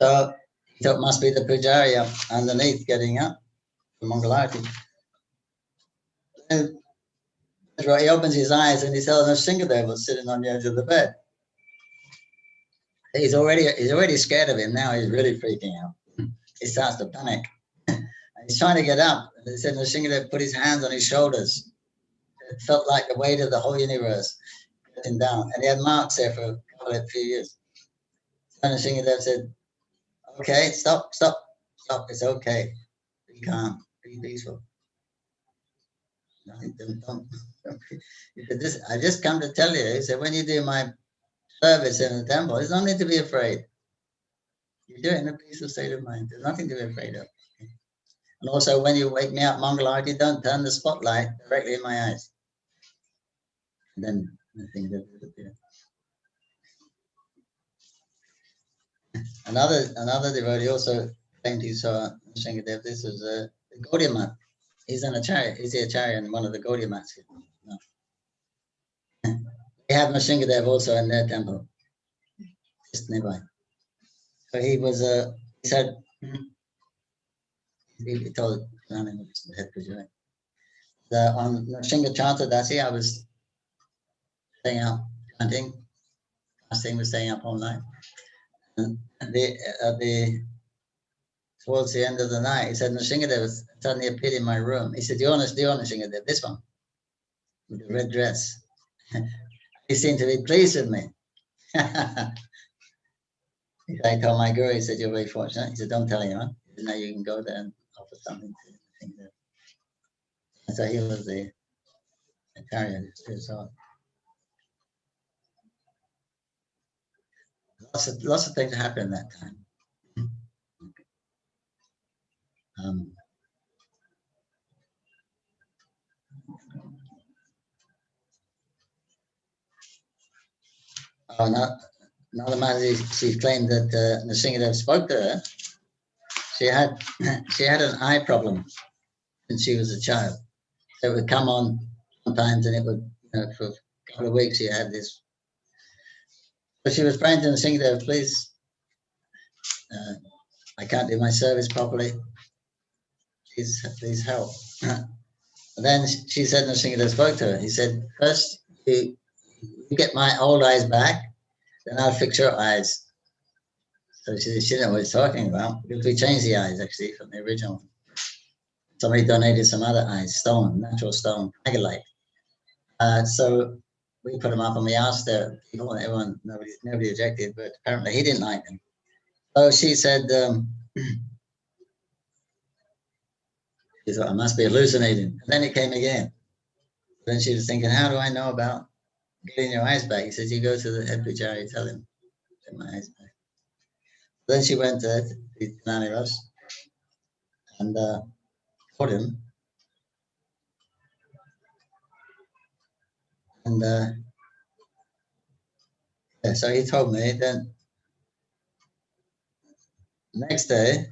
So he thought it must be the pujari up underneath getting up for Mangalarti. And he opens his eyes and he saw Shingadev was sitting on the edge of the bed. He's already scared of him now. He's really freaking out. He starts to panic. He's trying to get up. And he said Shingadev put his hands on his shoulders. It felt like the weight of the whole universe getting down. And he had marks there for a few years. And Shingadev said, okay, stop. It's okay. Be calm. Be peaceful. Don't. He said, I just come to tell you. He said, when you do my service in the temple, there's no need to be afraid. You do it in a peaceful state of mind. There's nothing to be afraid of. And also, when you wake me up, Mangalarti, don't turn the spotlight directly in my eyes. And then the thing that disappears. Another devotee also came to Shingadev. This was Gaudiya Math. He's an acharya. He's the acharya in one of the Gaudiya Maths. No. They have Shingadev also in their temple, just nearby. So he said, he told the head pujari. On Shinga Chaturdasi, I was staying up chanting. Fasting was staying up all night. And towards the end of the night, he said, Shingadev suddenly appeared in my room. He said, do you want Shingadev? This one, with the red dress. He seemed to be pleased with me. I told my guru, he said, you're very fortunate. He said, don't tell anyone. Now you can go there and offer something to Singhadev. And so he was the Acharya. So lots of things happened that time. Another Mataji, she claimed that Nrsingadev spoke to her. She had an eye problem when she was a child. So it would come on sometimes, and it would, for a couple of weeks she had this. So she was praying to Nrsingadev, please, I can't do my service properly. Please help. And then she said, Nrsingadev spoke to her. He said, first you get my old eyes back, then I'll fix your eyes. So she didn't know what he's talking about, because we changed the eyes actually from the original. Somebody donated some other eyes, stone, natural stone, tigerlight. So we put them up and we asked the people, and everyone, nobody objected, but apparently he didn't like them. So she said, she thought, I must be hallucinating. And then it came again. Then she was thinking, how do I know about getting your eyes back? He says, you go to the head pujari, tell him, get my eyes back. Then she went to Nani Ross and called him. And yeah, so he told me. Then next day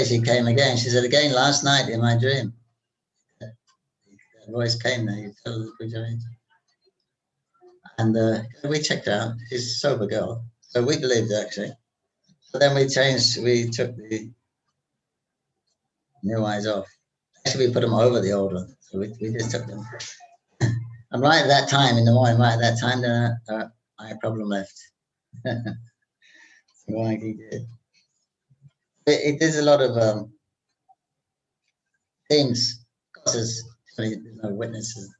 she came again. She said, again, last night in my dream, that voice came there. You tell the pujari. And we checked her out. She's a sober girl. So we believed her, actually. So then we took the new eyes off. Actually, we put them over the old one. So we just took them. And right at that time, in the morning, then our eye problem left. So like he did. It is a lot of things, causes, there's no witnesses.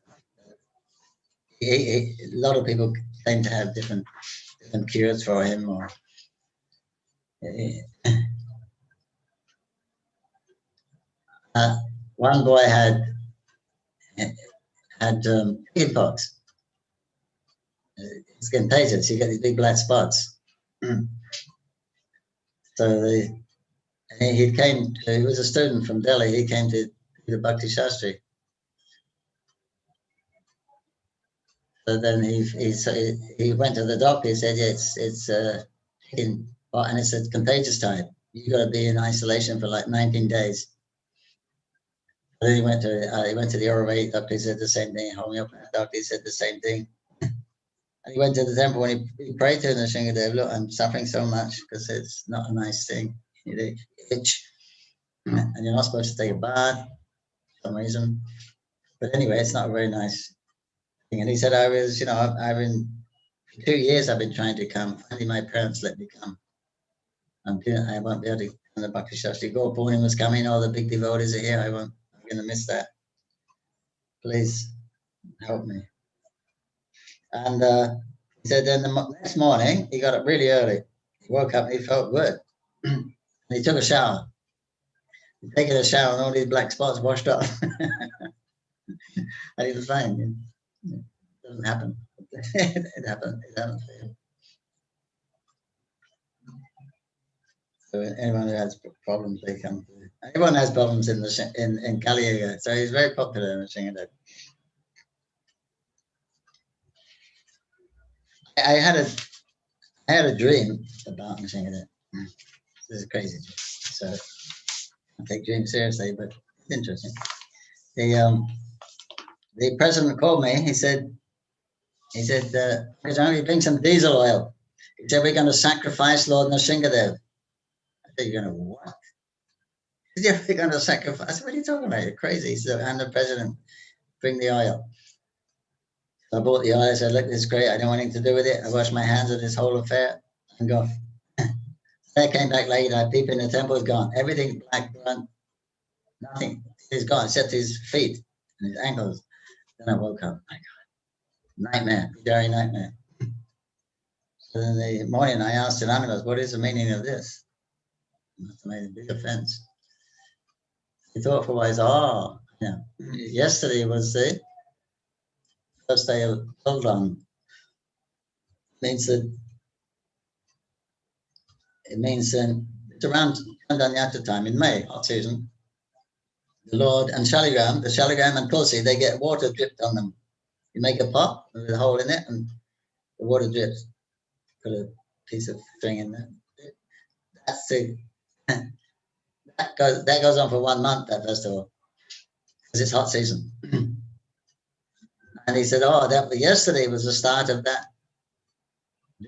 A lot of people claim to have different cures for him, or one boy had chickenpox. It's contagious. You get these big black spots. So he was a student from Delhi. He came to the Bhakti Shastri. So then he went to the doctor. He said, yeah, it's chicken, and it's a contagious type. You got to be in isolation for like 19 days. Then he went to the Ayurvedic doctor. He said the same thing. Homeopathic doctor, he said the same thing. And he went to the temple when he prayed to Nrsingadev. Look, I'm suffering so much because it's not a nice thing. You itch, and you're not supposed to take a bath for some reason. But anyway, it's not a very nice thing. And he said, I've been for 2 years. I've been trying to come. Finally, my parents let me come. I won't be able to come to the Bhakti Shastri. Gaur Purnima was coming. All the big devotees are here. I'm going to miss that. Please help me. And he said, then the next morning, he got up really early. He woke up and he felt good. And he took a shower. He's taking a shower and all these black spots washed off. And he was fine. It doesn't happen. It happened for him. So anyone who has problems, they come to. Everyone has problems in Kali Yuga. So he's very popular in the Shingadev. I had a dream about Nrsingadev. This is crazy. So I take dreams seriously, but it's interesting. The president called me. He said, "Pankajangri, bring some diesel oil." He said, we're going to sacrifice Lord Nrsingadev. I said, you're going to what? He said, we're going to sacrifice. I said, what are you talking about? You're crazy. He said, I'm the president. Bring the oil. So I bought the oil. I said, look, this is great. I don't want anything to do with it. I washed my hands of this whole affair and go. I came back later. I peeped in the temple. It's gone. Everything black, burnt, nothing. It's gone except his feet and his ankles. Then I woke up. My God. Nightmare. Very nightmare. And in the morning, I asked Anonymous, what is the meaning of this? It must have made a big offense. He thought for a while, oh, yeah. Yesterday was the first day of Goldan. Means that it means it's around Chandanyata time in May, hot season. The Lord and Shaligram, the Shaligram and Tulsi, they get water dripped on them. You make a pot with a hole in it, and the water drips. Put a piece of string in there. That's the that goes on for 1 month, that festival, because it's hot season. And he said, "Oh, that yesterday was the start of that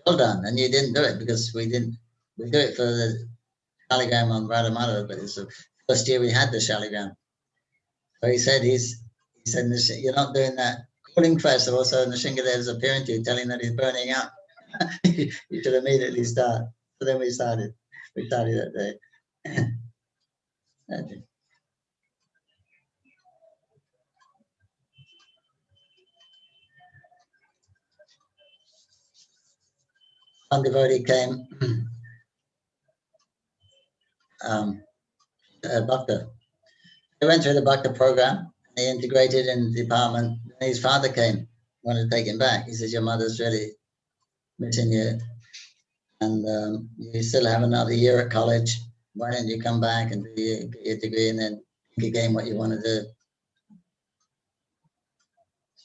Goldan, and you didn't do it because we do it for the Shaligram on Radhamala, but it's the first year we had the Shaligram." So he said, you're not doing that cooling festival, so Nishingadev is appearing to you, telling that he's burning up. You should immediately start. So then we started that day. One devotee came, Bhakta. He went through the Bhakta program. He integrated in the department. His father came, wanted to take him back. He says, your mother's really missing you, and you still have another year at college. Why don't you come back and get your degree and then think again what you want to do?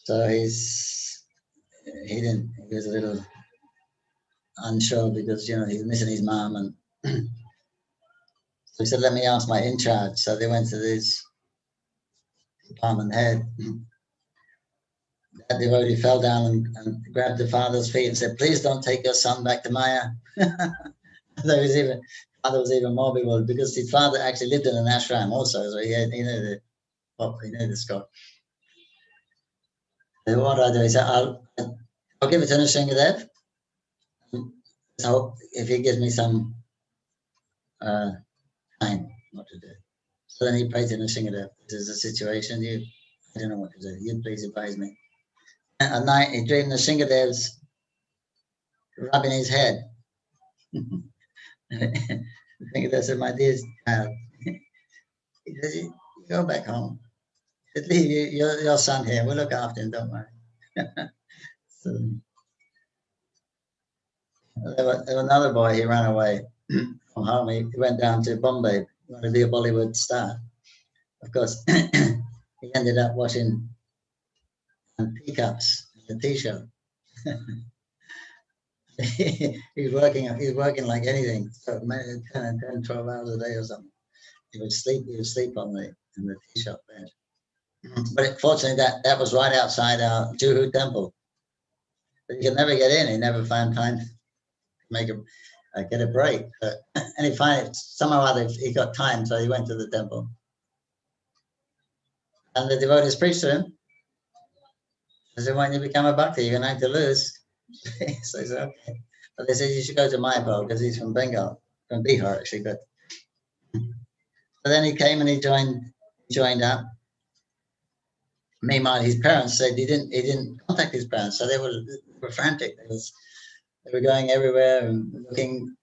So he was a little unsure because, he's missing his mom. And so he said, let me ask my in-charge. So they went to this department head. That devotee fell down and grabbed the father's feet and said, please don't take your son back to Maya. Father was even more bewildered because his father actually lived in an ashram also. So he knew the scope. So what I do is I'll give it to Nishingadev. So if he gives me some time what to do. So then he prayed to Nishingadev. This is a situation, I don't know what to do. You please advise me. At night, he dreamed Nishingadev's rubbing his head. Nishingadev said, my dear child, he says, you go back home. Leave your son here. We'll look after him, don't worry. So, there was another boy, he ran away from home. He went down to Bombay, he wanted to be a Bollywood star. Of course, he ended up washing teacups in the tea shop. He's working like anything, so 10, 12 hours a day or something. He would sleep in the tea shop bed. But fortunately, that was right outside our Juhu temple. But he could never get in. He never found time to get a break. And he finally, somehow or other, he got time, so he went to the temple. And the devotees preached to him. They said, when you become a bhakti, you're going to have to lose. So he said, okay. But they said, you should go to Mayapur, because he's from Bengal, from Bihar, actually. But so then he came and he joined up. Meanwhile, his parents said he didn't contact his parents, so they were frantic. They were going everywhere and looking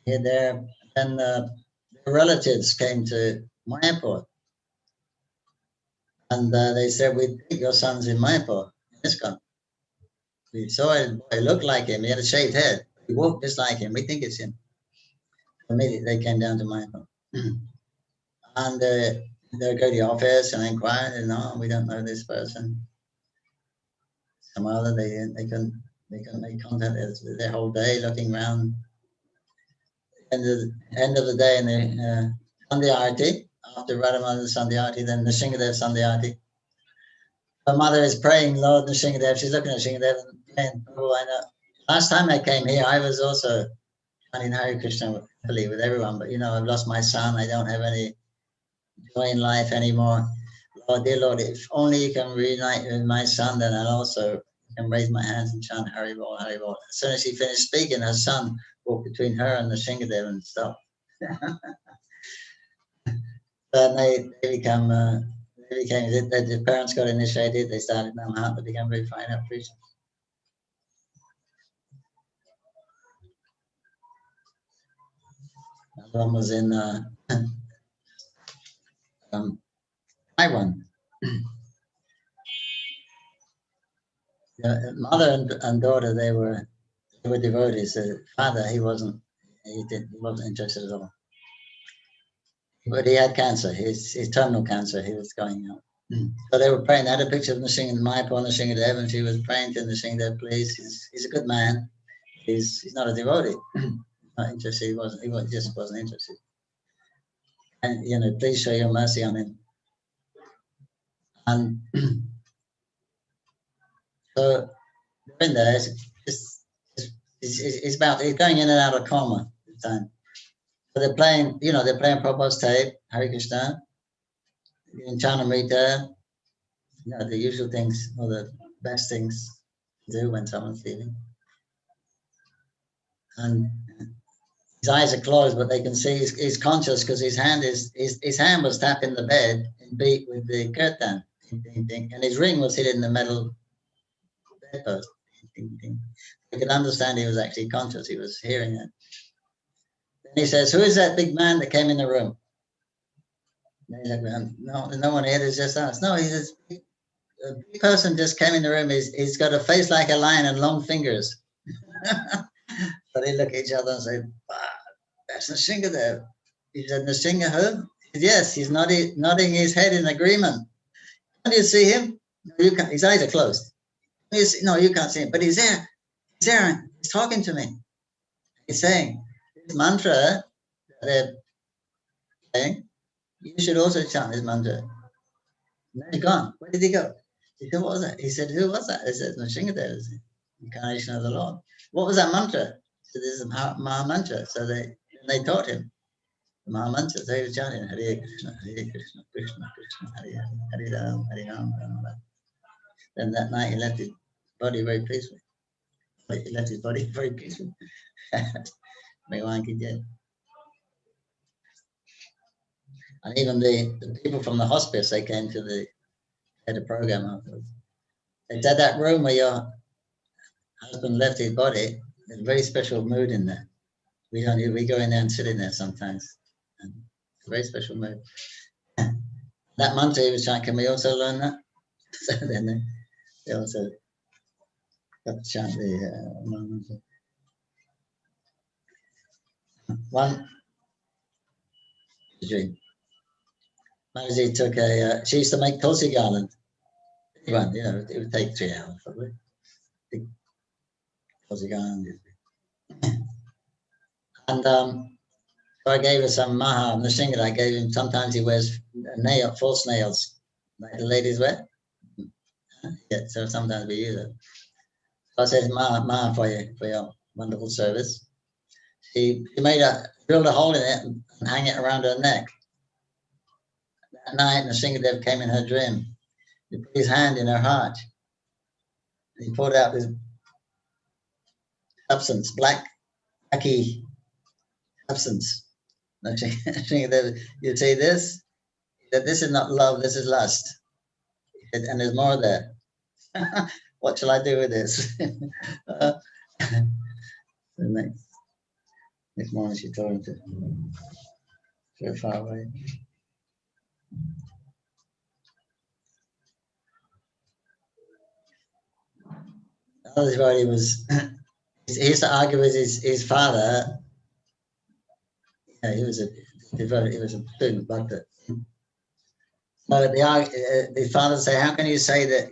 here, there. Then the relatives came to Mayapur, and they said, "We think your son's in Mayapur, in ISKCON. We saw it. It looked like him. He had a shaved head. He walked just like him. We think it's him." Immediately, they came down to Mayapur, and they'll go to the office and inquire, and no, we don't know this person. Some other, they couldn't make contact their whole day looking around. And the end of the day in the Sunday Arati, after Radhamana's Sunday Arati, then the Nishingadev Sunday Arati. Her mother is praying, Lord Nishingadev, she's looking at Nishingadev and praying, oh, I know. Last time I came here, I was also chanting Hare Krishna happily with everyone, but I've lost my son, I don't have any joy in life anymore. Lord, dear Lord, if only you can reunite with my son, then I'll also can raise my hands and chant Hari Bol, Hari Bol. As soon as she finished speaking, her son walked between her and the Nishingadev and stopped. Then they became, the parents got initiated, they started Namahat, they became very fine up preachers. one was in Taiwan. The mother and daughter, they were devotees. The father, he wasn't interested at all. But he had cancer. His terminal cancer. He was going out. So they were praying. They had a picture of Nrsimha Mayapur Nrsimhadev, and she was praying to Nrsimhadev, please. He's a good man. He's not a devotee. Not interested. He just wasn't interested. And please show your mercy on him. And so during there, he's going in and out of coma at the time. So they're playing, they're playing Prabhupada's tape, Hare Krishna, in Chanamrita, the usual things, or the best things to do when someone's leaving. And his eyes are closed, but they can see he's conscious because his hand was tapping the bed and beat with the kirtan, and his ring was hit in the metal bedpost. You could understand he was actually conscious. He was hearing it. Then he says, "Who is that big man that came in the room?" And he's like, no one here. There's just us. No, he's this big person just came in the room. He's got a face like a lion and long fingers. So they look at each other and say, "That's Nrsimha there." He said, "Nrsimha who?" He said, "Yes." He's nodding his head in agreement. Can you see him? No, you can't. His eyes are closed. No, you can't see him, but he's there. He's there. He's talking to me. He's saying this mantra that they're saying. You should also chant this mantra. No, he's gone. Where did he go? He said, "What was that?" He said, "Who was that?" I said, "Nrsimha Dev, the incarnation of the Lord." "What was that mantra?" So this is Maha Mantra. So they taught him the Maha Mantra. So he was chanting Hare Krishna, Hare Krishna, Krishna Krishna, Hare Hare, Hare Ram, Hare Ram, Ram Ram. Then that night he left his body very peacefully. He left his body very peacefully. And even the people from the hospice, they came to the program afterwards. They said that room where your husband left his body, there's a very special mood in there. We go in there and sit in there sometimes. And it's a very special mood. That mantra he was trying, can we also learn that? So then they also got to chant the mantra. One dream. Mataji took she used to make tulsi garland. It would take 3 hours probably. Big tulsi garland. And so I gave her some maha, Nrsimha. I gave him, sometimes he wears false nails, like the ladies wear. Yeah, so sometimes we use it. So I said, maha for your wonderful service. She drilled a hole in it and hang it around her neck. That night, Nrsimha Dev came in her dream. He put his hand in her heart. He poured out this substance, blacky substance. Nrsimha Dev, you say this? That this is not love, this is lust. And there's more there. What shall I do with this? The next morning she told him to go far away. Another devotee he used to argue with his father. He was a devotee, he was a student, but the father say, "How can you say that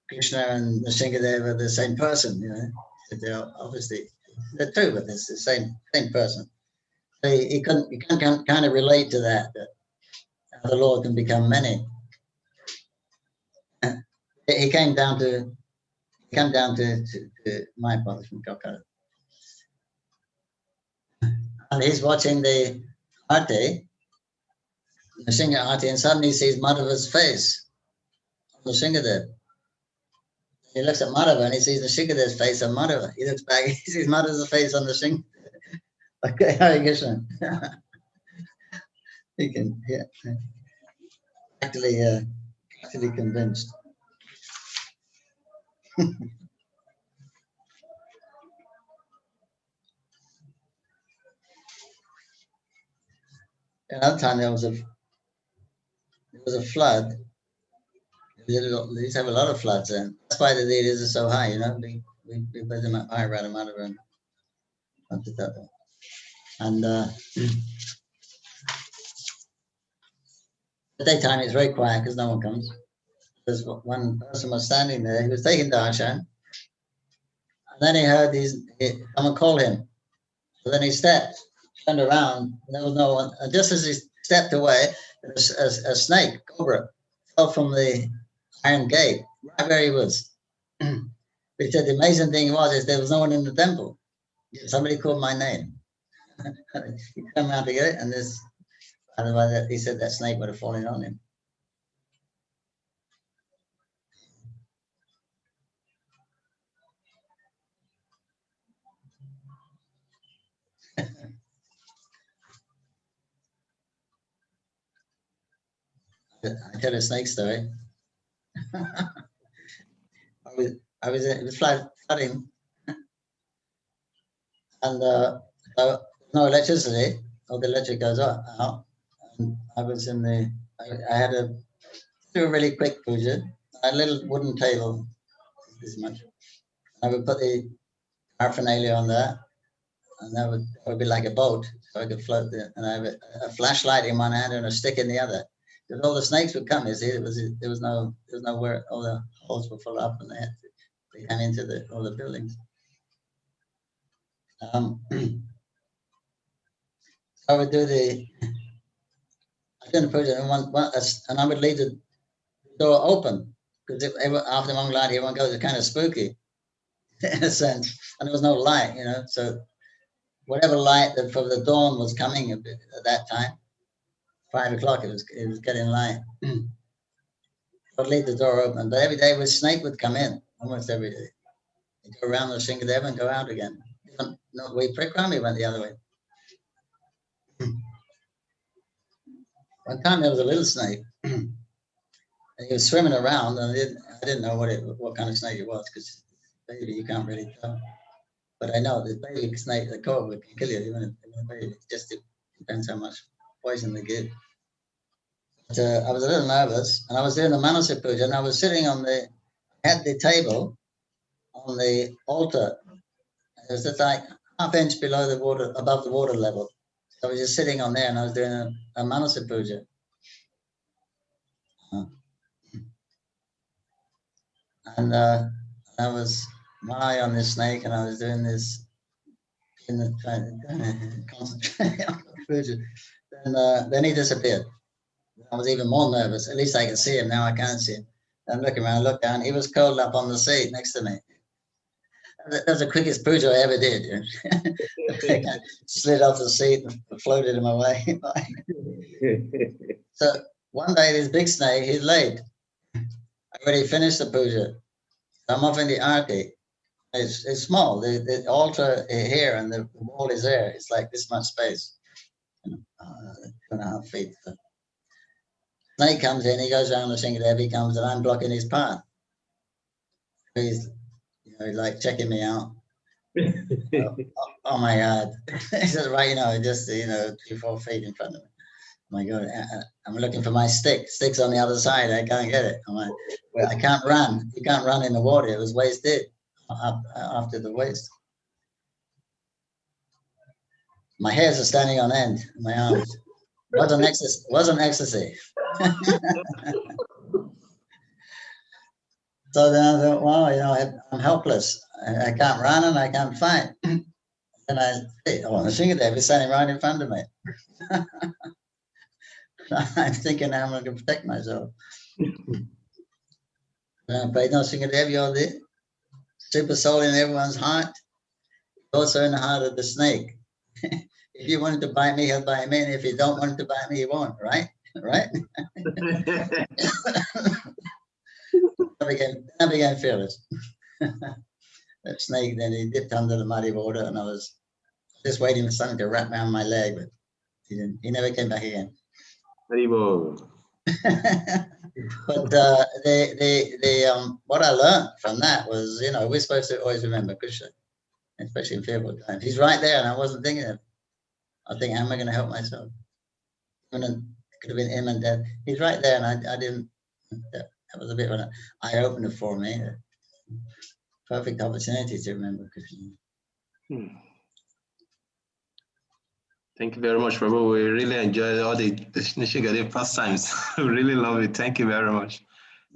Krishna and Nrsimha Dev are the same person?" They're obviously they're two, but it's the same person. So he can't kind of relate to that how the Lord can become many. He came down to my father from Calcutta, and he's watching the Aarti, the Nrsimha Aarti, and suddenly he sees Madhava's face on Nrsimha Dev. He looks at Madhava and he sees Nrsimha Dev's face on Madhava. He looks back, he sees Madhava's face on Nrsimha. Okay, Hare Krishna. He can, actually convinced. Another time there was a flood. They used to have a lot of floods, and that's why the deities are so high. You know, we put them up high, right them out of them. And at daytime it's very quiet because no one comes. There's one person was standing there. He was taking darshan, and then he heard someone call him. So then he stepped, turned around, and there was no one. And just as he stepped away, a snake, cobra, fell from the iron gate right where he was. He said the amazing thing is there was no one in the temple. Somebody called my name. He came around to get it, and otherwise he said that snake would have fallen on him. I tell a snake story. It was flooding, and no electricity. All the electric goes out. And I was I had to do a really quick puja. A little wooden table, this much. I would put the paraphernalia on that, and that would be like a boat, so I could float there. And I have a flashlight in one hand and a stick in the other. Because all the snakes would come. You see, there was nowhere. All the holes were full up, and they came into all the buildings. I would do the puja, and I would leave the door open because after Mangalati, everyone goes, it's kind of spooky in a sense, and there was no light, So whatever light from the dawn was coming at that time, 5 o'clock, it was getting light. I'd leave the door open, but every day a snake would come in, almost every day. He'd go around the Shingadeva and go out again. No, we Prikrami went the other way. One time there was a little snake, and he was swimming around, and I didn't know what kind of snake it was, because baby, you can't really tell. But I know the baby snake, the cobra, can kill you even a baby. It just depends how much poison they give. But I was a little nervous, and I was doing the Manasa Puja, and I was sitting had the table on the altar. It was just like half-inch below the water, above the water level. So I was just sitting on there, and I was doing a Manasa Puja. And I was my eye on this snake, and I was doing this concentrating on the puja. Then he disappeared. I was even more nervous. At least I could see him. Now I can't see him. I'm looking around, look down. He was curled up on the seat next to me. That was the quickest puja I ever did. Slid off the seat and floated him away. So one day, this big snake, he's late. I already finished the puja. I'm off in the arti. It's small. The altar here and the wall is there. It's like this much space. 2.5 feet. So snake comes in, he goes around the Shingadeva, he comes, and I'm blocking his path. He's like checking me out. Oh my God. He says, right, just 3-4 feet in front of me. Oh my God, I'm looking for my stick. Stick's on the other side. I can't get it. I'm like, well, I can't run. You can't run in the water. It was waist deep, up after the waist. My hairs are standing on end in my arms. Wasn't ecstasy. So then I thought, wow, I'm helpless. I can't run and I can't fight. And the Shingadeva is standing right in front of me. I'm thinking how I'm going to protect myself. But Shingadeva, you're the super soul in everyone's heart, also in the heart of the snake. If you wanted to bite me, he'll bite me, and if you don't want to bite me, he won't, right? Right? I began fearless. That snake, then he dipped under the muddy water, and I was just waiting for something to wrap around my leg, but he didn't. He never came back again. But what I learned from that was, we're supposed to always remember Krishna, especially in fearful times. He's right there, and I wasn't thinking of it. I was thinking, how am I going to help myself? imminent, could have been imminent death. He's right there, and I didn't. That was a bit of an eye opener for me. Perfect opportunity to remember Krishna. Thank you very much, Prabhu. We really enjoyed all the Nishingadev pastimes. We really love it. Thank you very much.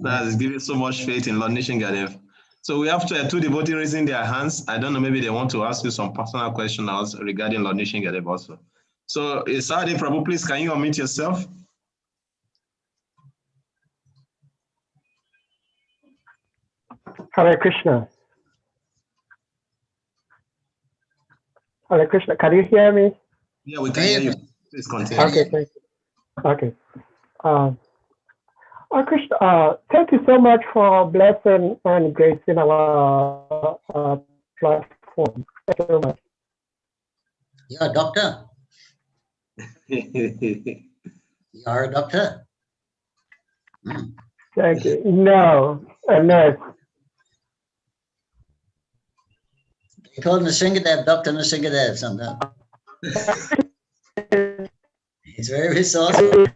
That has given so much faith in Lord Nishingadev. So we have two devotees raising their hands. I don't know, maybe they want to ask you some personal questions regarding Lord Nishingadev also. So, Sadi Prabhu, please, can you unmute yourself? Hare Krishna. Hare Krishna. Can you hear me? Yeah, we can hear you. Please continue. Okay, thank you. Okay. Krishna, thank you so much for blessing and gracing our platform. Thank you very much. You're a doctor. You're a doctor. Thank you. No, a nurse. They call Nishingadev Dr. Nishingadev sometimes. He's very resourceful.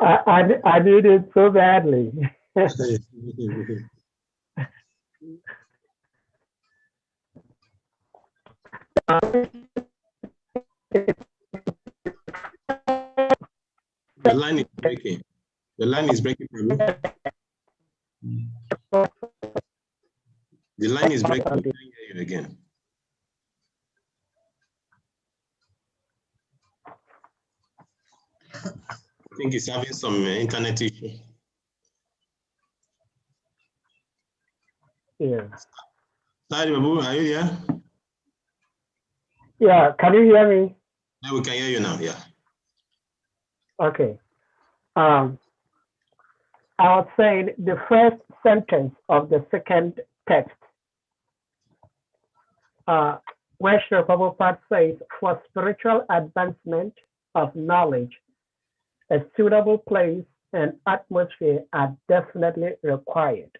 I need it so badly. The line is breaking. The line is breaking, Prabhu. The line is breaking. I can't hear you again. I think he's having some internet issue. Yeah. Sorry, Babu, are you here? Yeah, can you hear me? Yeah, we can hear you now, yeah. Okay. I was saying the first sentence of the second text, where Srila Prabhupada says, for spiritual advancement of knowledge, a suitable place and atmosphere are definitely required.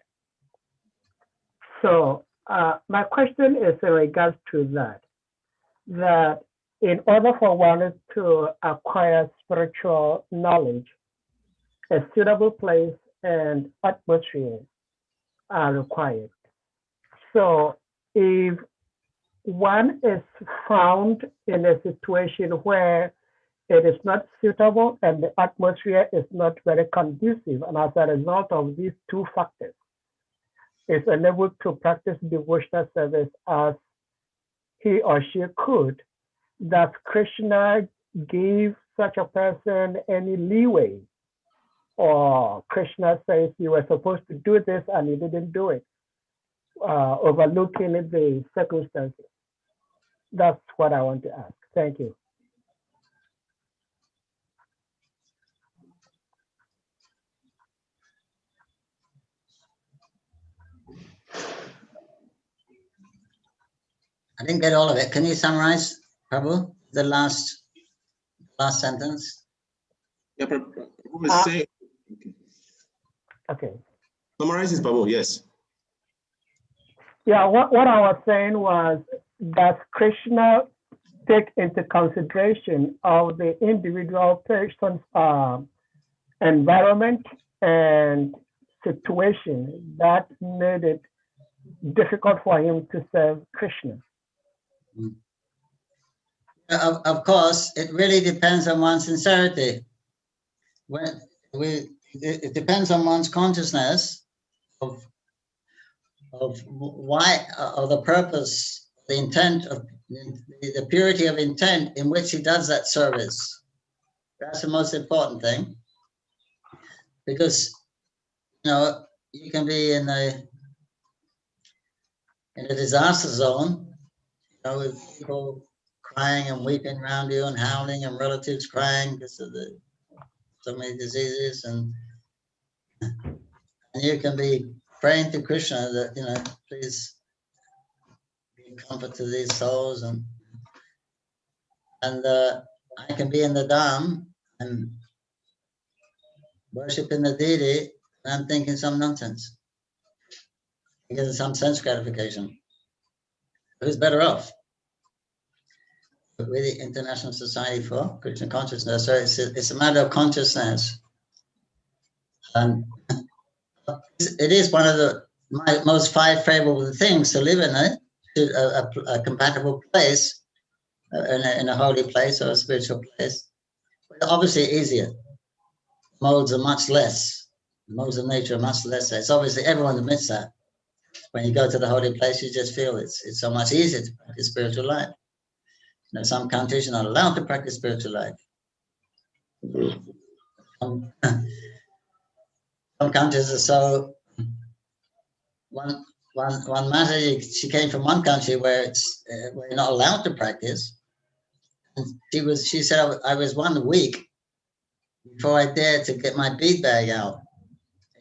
So my question is in regards to that in order for one to acquire spiritual knowledge, a suitable place and atmosphere are required. So if one is found in a situation where it is not suitable and the atmosphere is not very conducive, and as a result of these two factors, is unable to practice devotional service as he or she could, does Krishna give such a person any leeway? Or Krishna says you were supposed to do this and you didn't do it, overlooking the circumstances? That's what I want to ask. Thank you. I didn't get all of it. Can you summarize, Prabhu, the last sentence? Yeah, Prabhu was saying. Okay. Summarize this, Prabhu, yes. Yeah, what I was saying was, does Krishna take into consideration of the individual person's environment and situation that made it difficult for him to serve Krishna? Of course, it really depends on one's sincerity. It depends on one's consciousness of why, of the purpose, the intent of the purity of intent in which he does that service. That's the most important thing, because you can be in a disaster zone, with people crying and weeping around you and howling and relatives crying because of so many diseases, and you can be praying to Krishna that please give comfort to these souls, and I can be in the Dham and worshiping the deity, and I'm thinking some nonsense, getting some sense gratification. Who's better off? with the International Society for Krishna Consciousness. So it's a matter of consciousness. And it is one of the most 5 favorable things to live in a compatible place, in a holy place or a spiritual place. But obviously easier. Modes are much less. The modes of nature are much less. It's obviously everyone admits that. When you go to the holy place, you just feel it's so much easier to practice spiritual life. You know, some countries are not allowed to practice spiritual life. Some countries are so. One matter, she came from one country where where you're not allowed to practice. And she said I was 1 week before I dared to get my bead bag out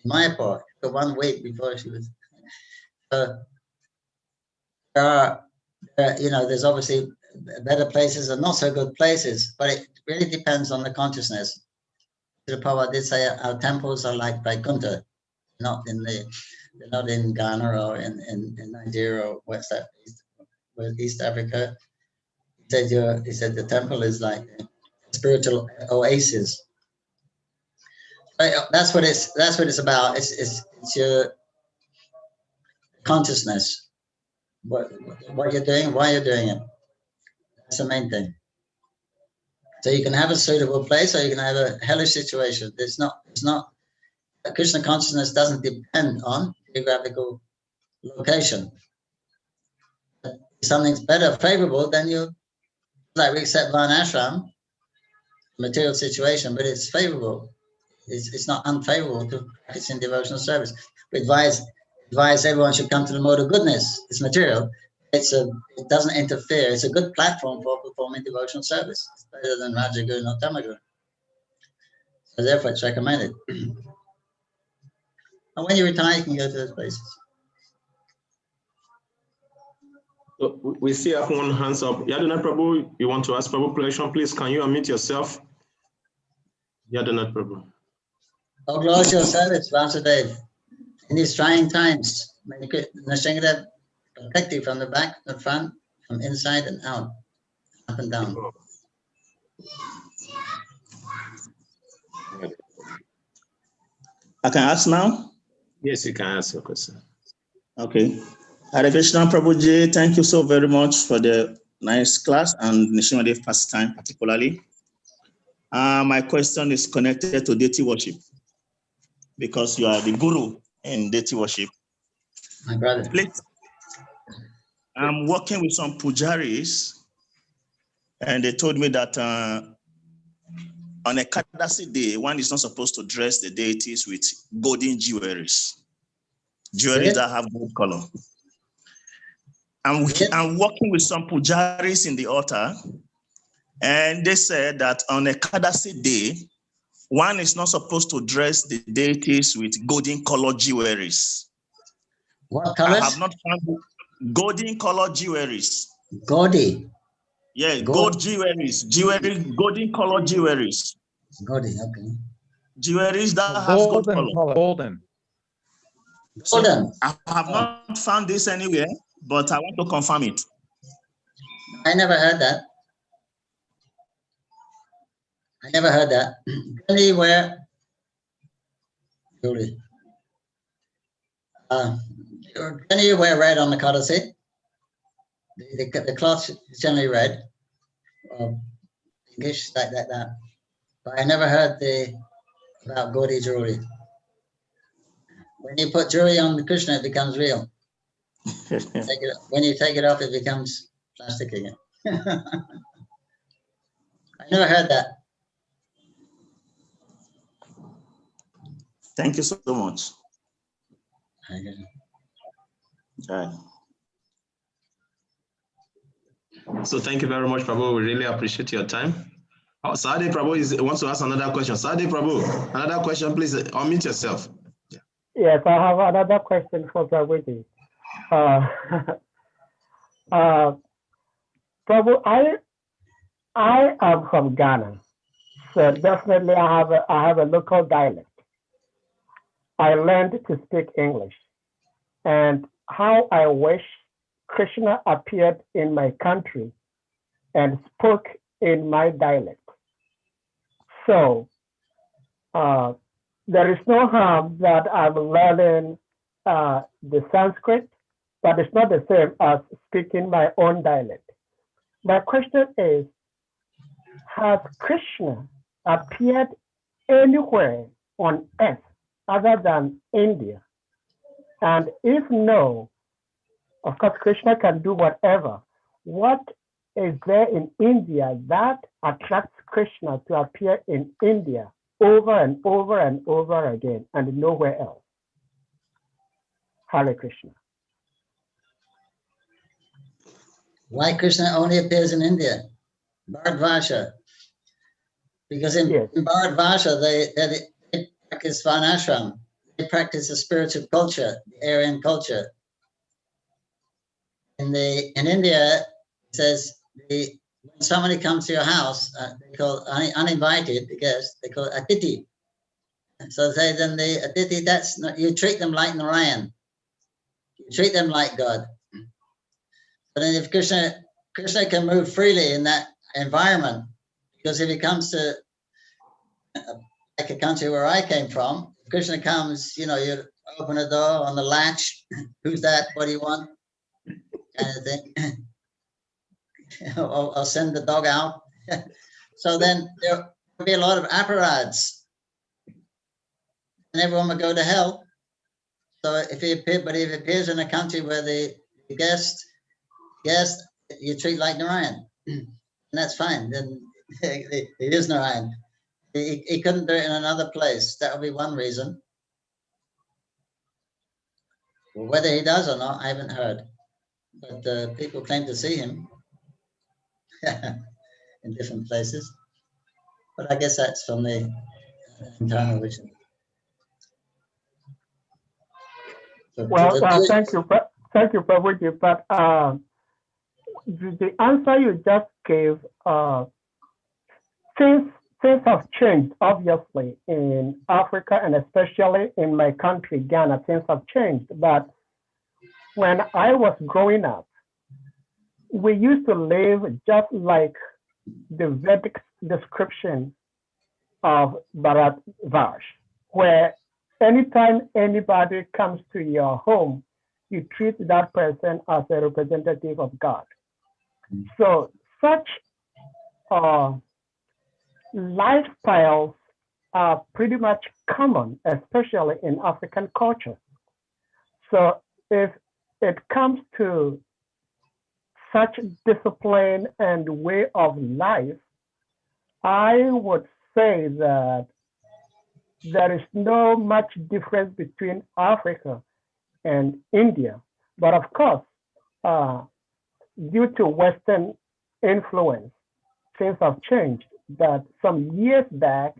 in Mayapur. For 1 week before she was. There's obviously better places and not so good places, but it really depends on the consciousness. The Prabhupada did say our temples are like Vaikuntha, they're not in Ghana or in Nigeria or East Africa. He said the temple is like a spiritual oasis. That's what it's about. It's your consciousness. What you're doing, why you're doing it. That's the main thing. So you can have a suitable place, or you can have a hellish situation. It's not. Krishna consciousness doesn't depend on geographical location. If something's better, favorable, then like we accept Varnashram, material situation, but it's favorable. It's not unfavorable to practicing devotional service. We advise everyone should come to the mode of goodness. It's material. It doesn't interfere. It's a good platform for performing devotional service. It's better than Rajaguru or Tamaguru. So therefore it's recommended. And when you retire, you can go to those places. So we see one hands up. Yaduna Prabhu, you want to ask Prabhu question, please? Can you unmute yourself? Yaduna Prabhu. Oh, Lord, your service, Vasudev. In these trying times, may Nrsimhadev protect you from the back, the front, from inside and out, up and down. I can ask now? Yes, you can ask your question. Okay. Hare Krishna Prabhuji, thank you so very much for the nice class and Nrsimhadev pastime particularly. My question is connected to deity worship because you are the guru in deity worship. My brother. Please, I'm working with some pujaris and they told me that on a Ekadasi day, one is not supposed to dress the deities with golden jewelries that have gold color. I'm working with some pujaris in the altar, and they said that on a Ekadasi day, one is not supposed to dress the deities with golden colored jewelries. What colors? I have not found golden colored jewelries. Gaudy. Yeah, gold jewelries, golden colored jewelries. Gaudy, okay. Jewelries that has gold color. Golden. So I have not found this anywhere, but I want to confirm it. I never heard that. Can you wear jewelry? Can you wear red on the Kadasi? The cloth is generally red, or pinkish, like that. But I never heard about Gaudy jewelry. When you put jewelry on Krishna, it becomes real. When you take it off, it becomes plastic again. I never heard that. Thank you so much. Okay. So thank you very much, Prabhu. We really appreciate your time. Oh, Sade Prabhu wants to ask another question. Sade Prabhu, another question, please unmute yourself. Yes, I have another question for Prabhuji. Prabhu, I am from Ghana, so definitely I have a local dialect. I learned to speak English, and how I wish Krishna appeared in my country and spoke in my dialect. So there is no harm that I'm learning the Sanskrit, but it's not the same as speaking my own dialect. My question is, has Krishna appeared anywhere on earth other than India? And if no, of course, Krishna can do whatever. What is there in India that attracts Krishna to appear in India over and over and over again and nowhere else? Hare Krishna. Why Krishna only appears in India? Bharatvarsha. Because in Bharatvarsha, they practice Varnashram. They practice the spiritual culture, the Aryan culture. In India, it says when somebody comes to your house, they call uninvited guests, they call Atiti. So say then the Atiti, that's not, you treat them like Narayan. You treat them like God. But then if Krishna can move freely in that environment, because if he comes to like a country where I came from, if Krishna comes, you open a door on the latch, who's that? What do you want? Kind of thing. I'll send the dog out. So then there'll be a lot of apparats, and everyone will go to hell. So if he appears in a country where the guest you treat like Narayan, and that's fine. Then it is Narayan. He couldn't do it in another place. That would be one reason. Well, whether he does or not, I haven't heard. But people claim to see him in different places. But I guess that's from the internal vision. Well, thank you, Prabhuji. But the answer you just gave, things have changed, obviously, in Africa and especially in my country, Ghana. Things have changed. But when I was growing up, we used to live just like the Vedic description of Bharatvarsha, where anytime anybody comes to your home, you treat that person as a representative of God. So such lifestyles are pretty much common, especially in African culture. So if it comes to such discipline and way of life, I would say that there is no much difference between Africa and India. But of course, due to Western influence, things have changed. That some years back,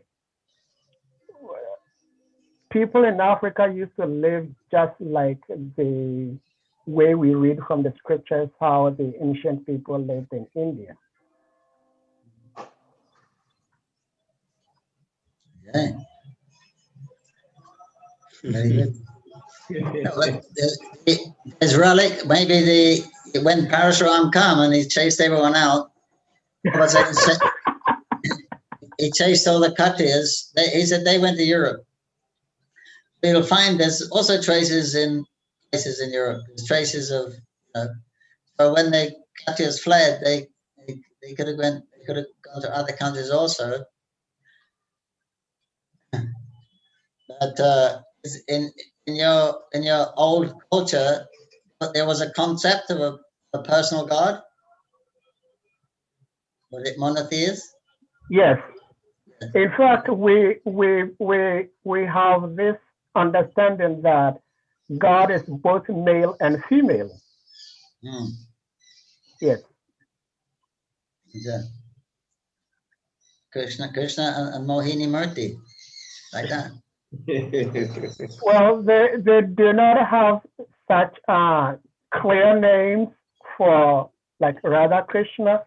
people in Africa used to live just like the way we read from the scriptures, how the ancient people lived in India. Okay. Very good. There's relic, maybe when Parashuram came and he chased everyone out, he chased all the Kshatriyas. He said they went to Europe. You'll find there's also traces in places in Europe. There's traces of, so when the Kshatriyas fled, they could have gone to other countries also. But in your old culture, there was a concept of a personal God. Was it monotheist? Yes. In fact, we have this understanding that God is both male and female. Yes. Yeah. Krishna and Mohini Murti, like that. Well, they do not have such clear names for like Radha Krishna,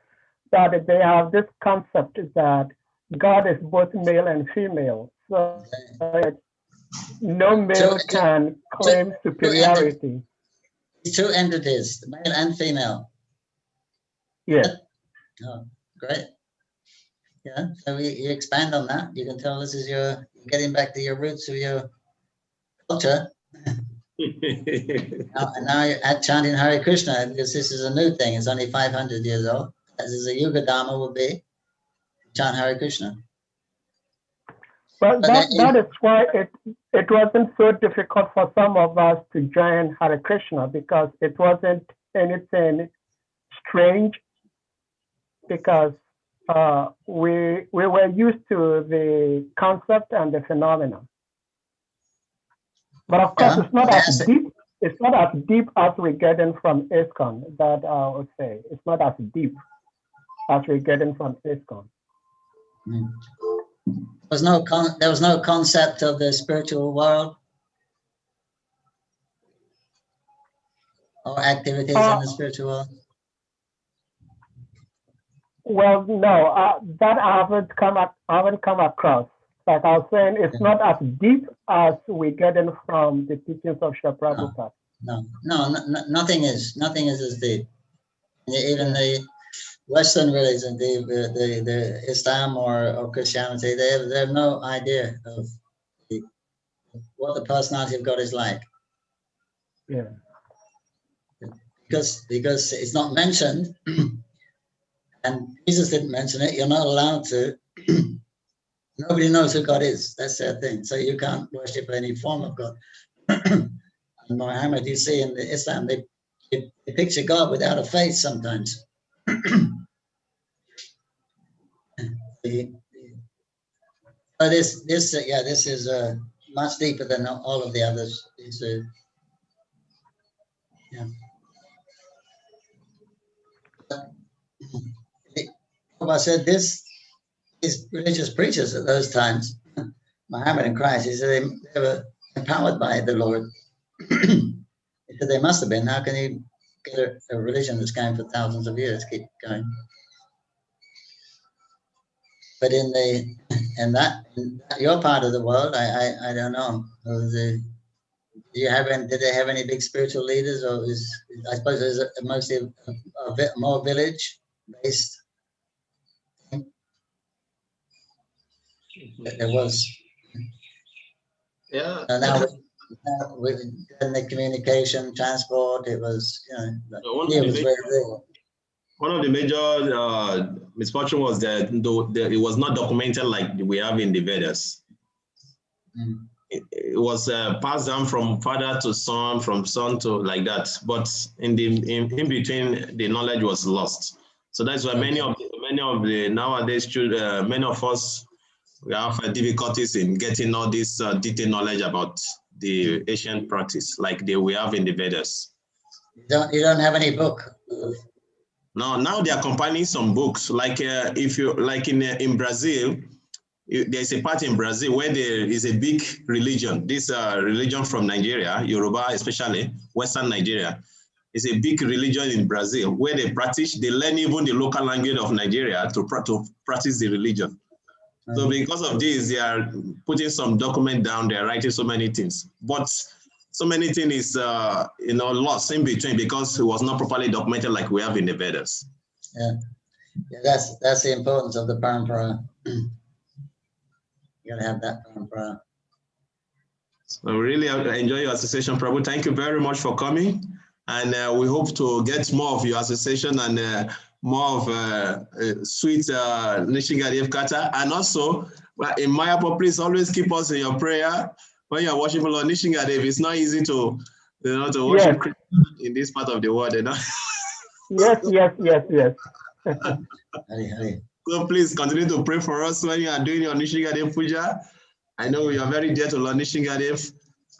but they have this concept that God is both male and female. So no male can claim superiority. Two entities, male and female. Yes. Oh, great. Yeah, so you expand on that. You can tell this is you're getting back to your roots of your culture. And now you're at chanting Hare Krishna, because this is a new thing. It's only 500 years old. As is a Yuga Dharma would be, chant Hare Krishna. Well, But that is why it wasn't so difficult for some of us to join Hare Krishna, because it wasn't anything strange, because we were used to the concept and the phenomenon. But of course, Yeah, it's not as yes. deep. It's not as deep as we get in from ISKCON. That I would say it's not as deep as we get in from ISKCON. There was no concept of the spiritual world or activities in the spiritual world. Well, no, that I haven't come across. Like I was saying, it's not as deep as we get in from the teachings of Srila Prabhupada. No, nothing is as deep. Even the Western religion, the Islam or Christianity, they have no idea of what the personality of God is like. Yeah. Because it's not mentioned, and Jesus didn't mention it. You're not allowed to. Nobody knows who God is. That's their thing. So you can't worship any form of God. And Muhammad, you see in the Islam, they picture God without a face sometimes. But this is much deeper than all of the others. I said these religious preachers at those times, Muhammad and Christ, he said they were empowered by the Lord. He said they must have been. How can you get a religion that's going for thousands of years keep going? But in your part of the world, I don't know. Did they have any big spiritual leaders, or I suppose it's mostly a bit more village based thing? There was. Yeah. Now with the communication, transport, it was, it was very real. One of the major misfortune was that it was not documented like we have in the Vedas. It was passed down from father to son, from son to like that. But in between, the knowledge was lost. So that's why many of the nowadays many of us, we have difficulties in getting all this detailed knowledge about the ancient practice like we have in the Vedas. You don't have any book? No, now they are compiling some books. Like if you like in Brazil, there's a part in Brazil where there is a big religion. This religion from Nigeria, Yoruba especially, Western Nigeria, is a big religion in Brazil where they learn even the local language of Nigeria to practice the religion. So because of this, they are putting some document down. They are writing so many things, but so many things is lost in between because it was not properly documented like we have in the Vedas. Yeah, that's the importance of the parampara. You gotta have that parampara. So really enjoy your association, Prabhu. Thank you very much for coming, and we hope to get more of your association and more of sweet Nishingadev Kata. And also, in Mayapur, please always keep us in your prayer when you are worshiping Lord Nishingadev. It's not easy to worship Krishna in this part of the world, Yes. So please continue to pray for us when you are doing your Nishingadev Puja. I know you are very dear to Lord Nishingadev,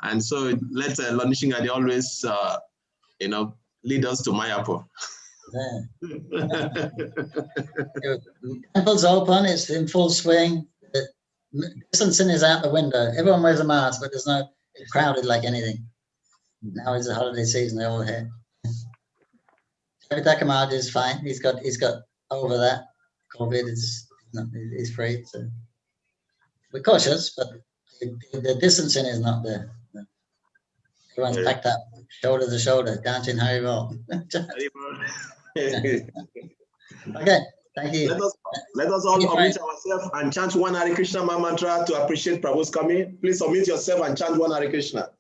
and so let Lord Nishingadev always, lead us to Mayapur. Temple's open, it's in full swing. The distancing is out the window. Everyone wears a mask, but it's crowded like anything. Now it's the holiday season, they're all here. Javitaka Maharaj is fine. He's got over that. COVID is free. So we're cautious, but the distancing is not there. Everyone's packed up, shoulder to shoulder, dancing Haribol. Okay, Thank you. Let us all unmute ourselves and chant one Hare Krishna mantra to appreciate Prabhu's coming. Please unmute yourself and chant one Hare Krishna.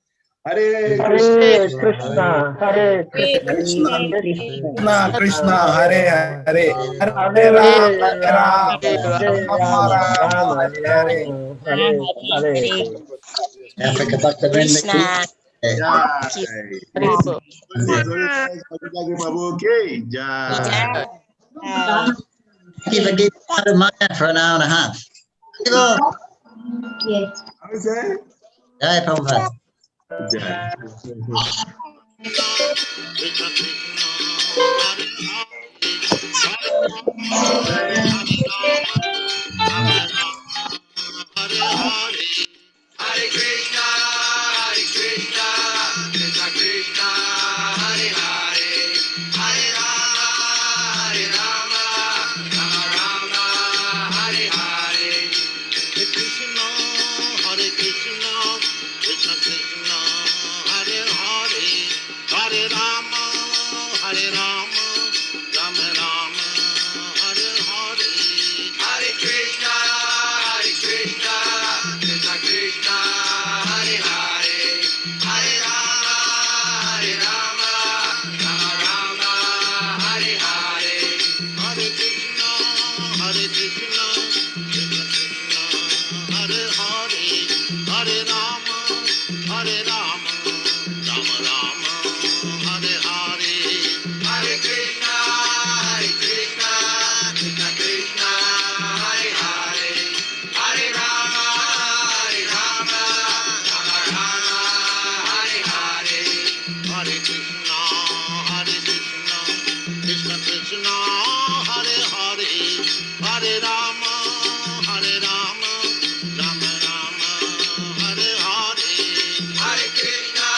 Hare Krishna. Hare Krishna, Hare Krishna, Krishna Krishna, Hare Hare, Hare Hare Ram, Rama Rama, Hare Hare. Hare. Africa Bhakta Vrinda ki. Keep a gate out of Maya for an hour and a half. Yes. How is that? Jai Prabhupada. Jai. Hare Krishna, Krishna Krishna, Hare Hare, Hare Rama, Rama Rama, Hare Hare. Hare Krishna, Krishna Krishna, Hare Hare, Hare Rama, Rama Rama, Hare Hare. Hare Krishna, Krishna Krishna, Hare Hare, Hare Rama, Rama Rama, Hare Hare. Hare Krishna, Krishna Krishna, Hare Hare, Hare Rama, Rama Rama, Hare Hare. Hare Krishna, Krishna Krishna, Hare Hare, Hare Rama, Rama Rama, Hare Hare. Hare Krishna, Krishna Krishna, Hare Hare, Hare Rama, Rama Rama, Hare Hare. Hare Krishna,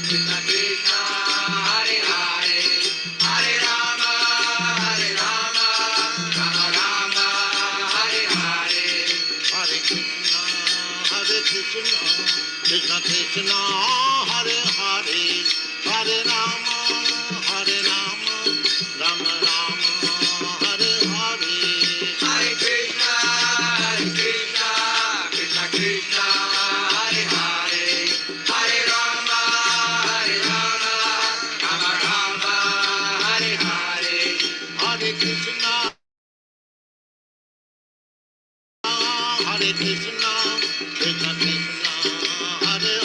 Krishna Krishna, Hare Hare, Hare Rama, Rama Rama, Hare Hare. Hare Krishna, Krishna Krishna,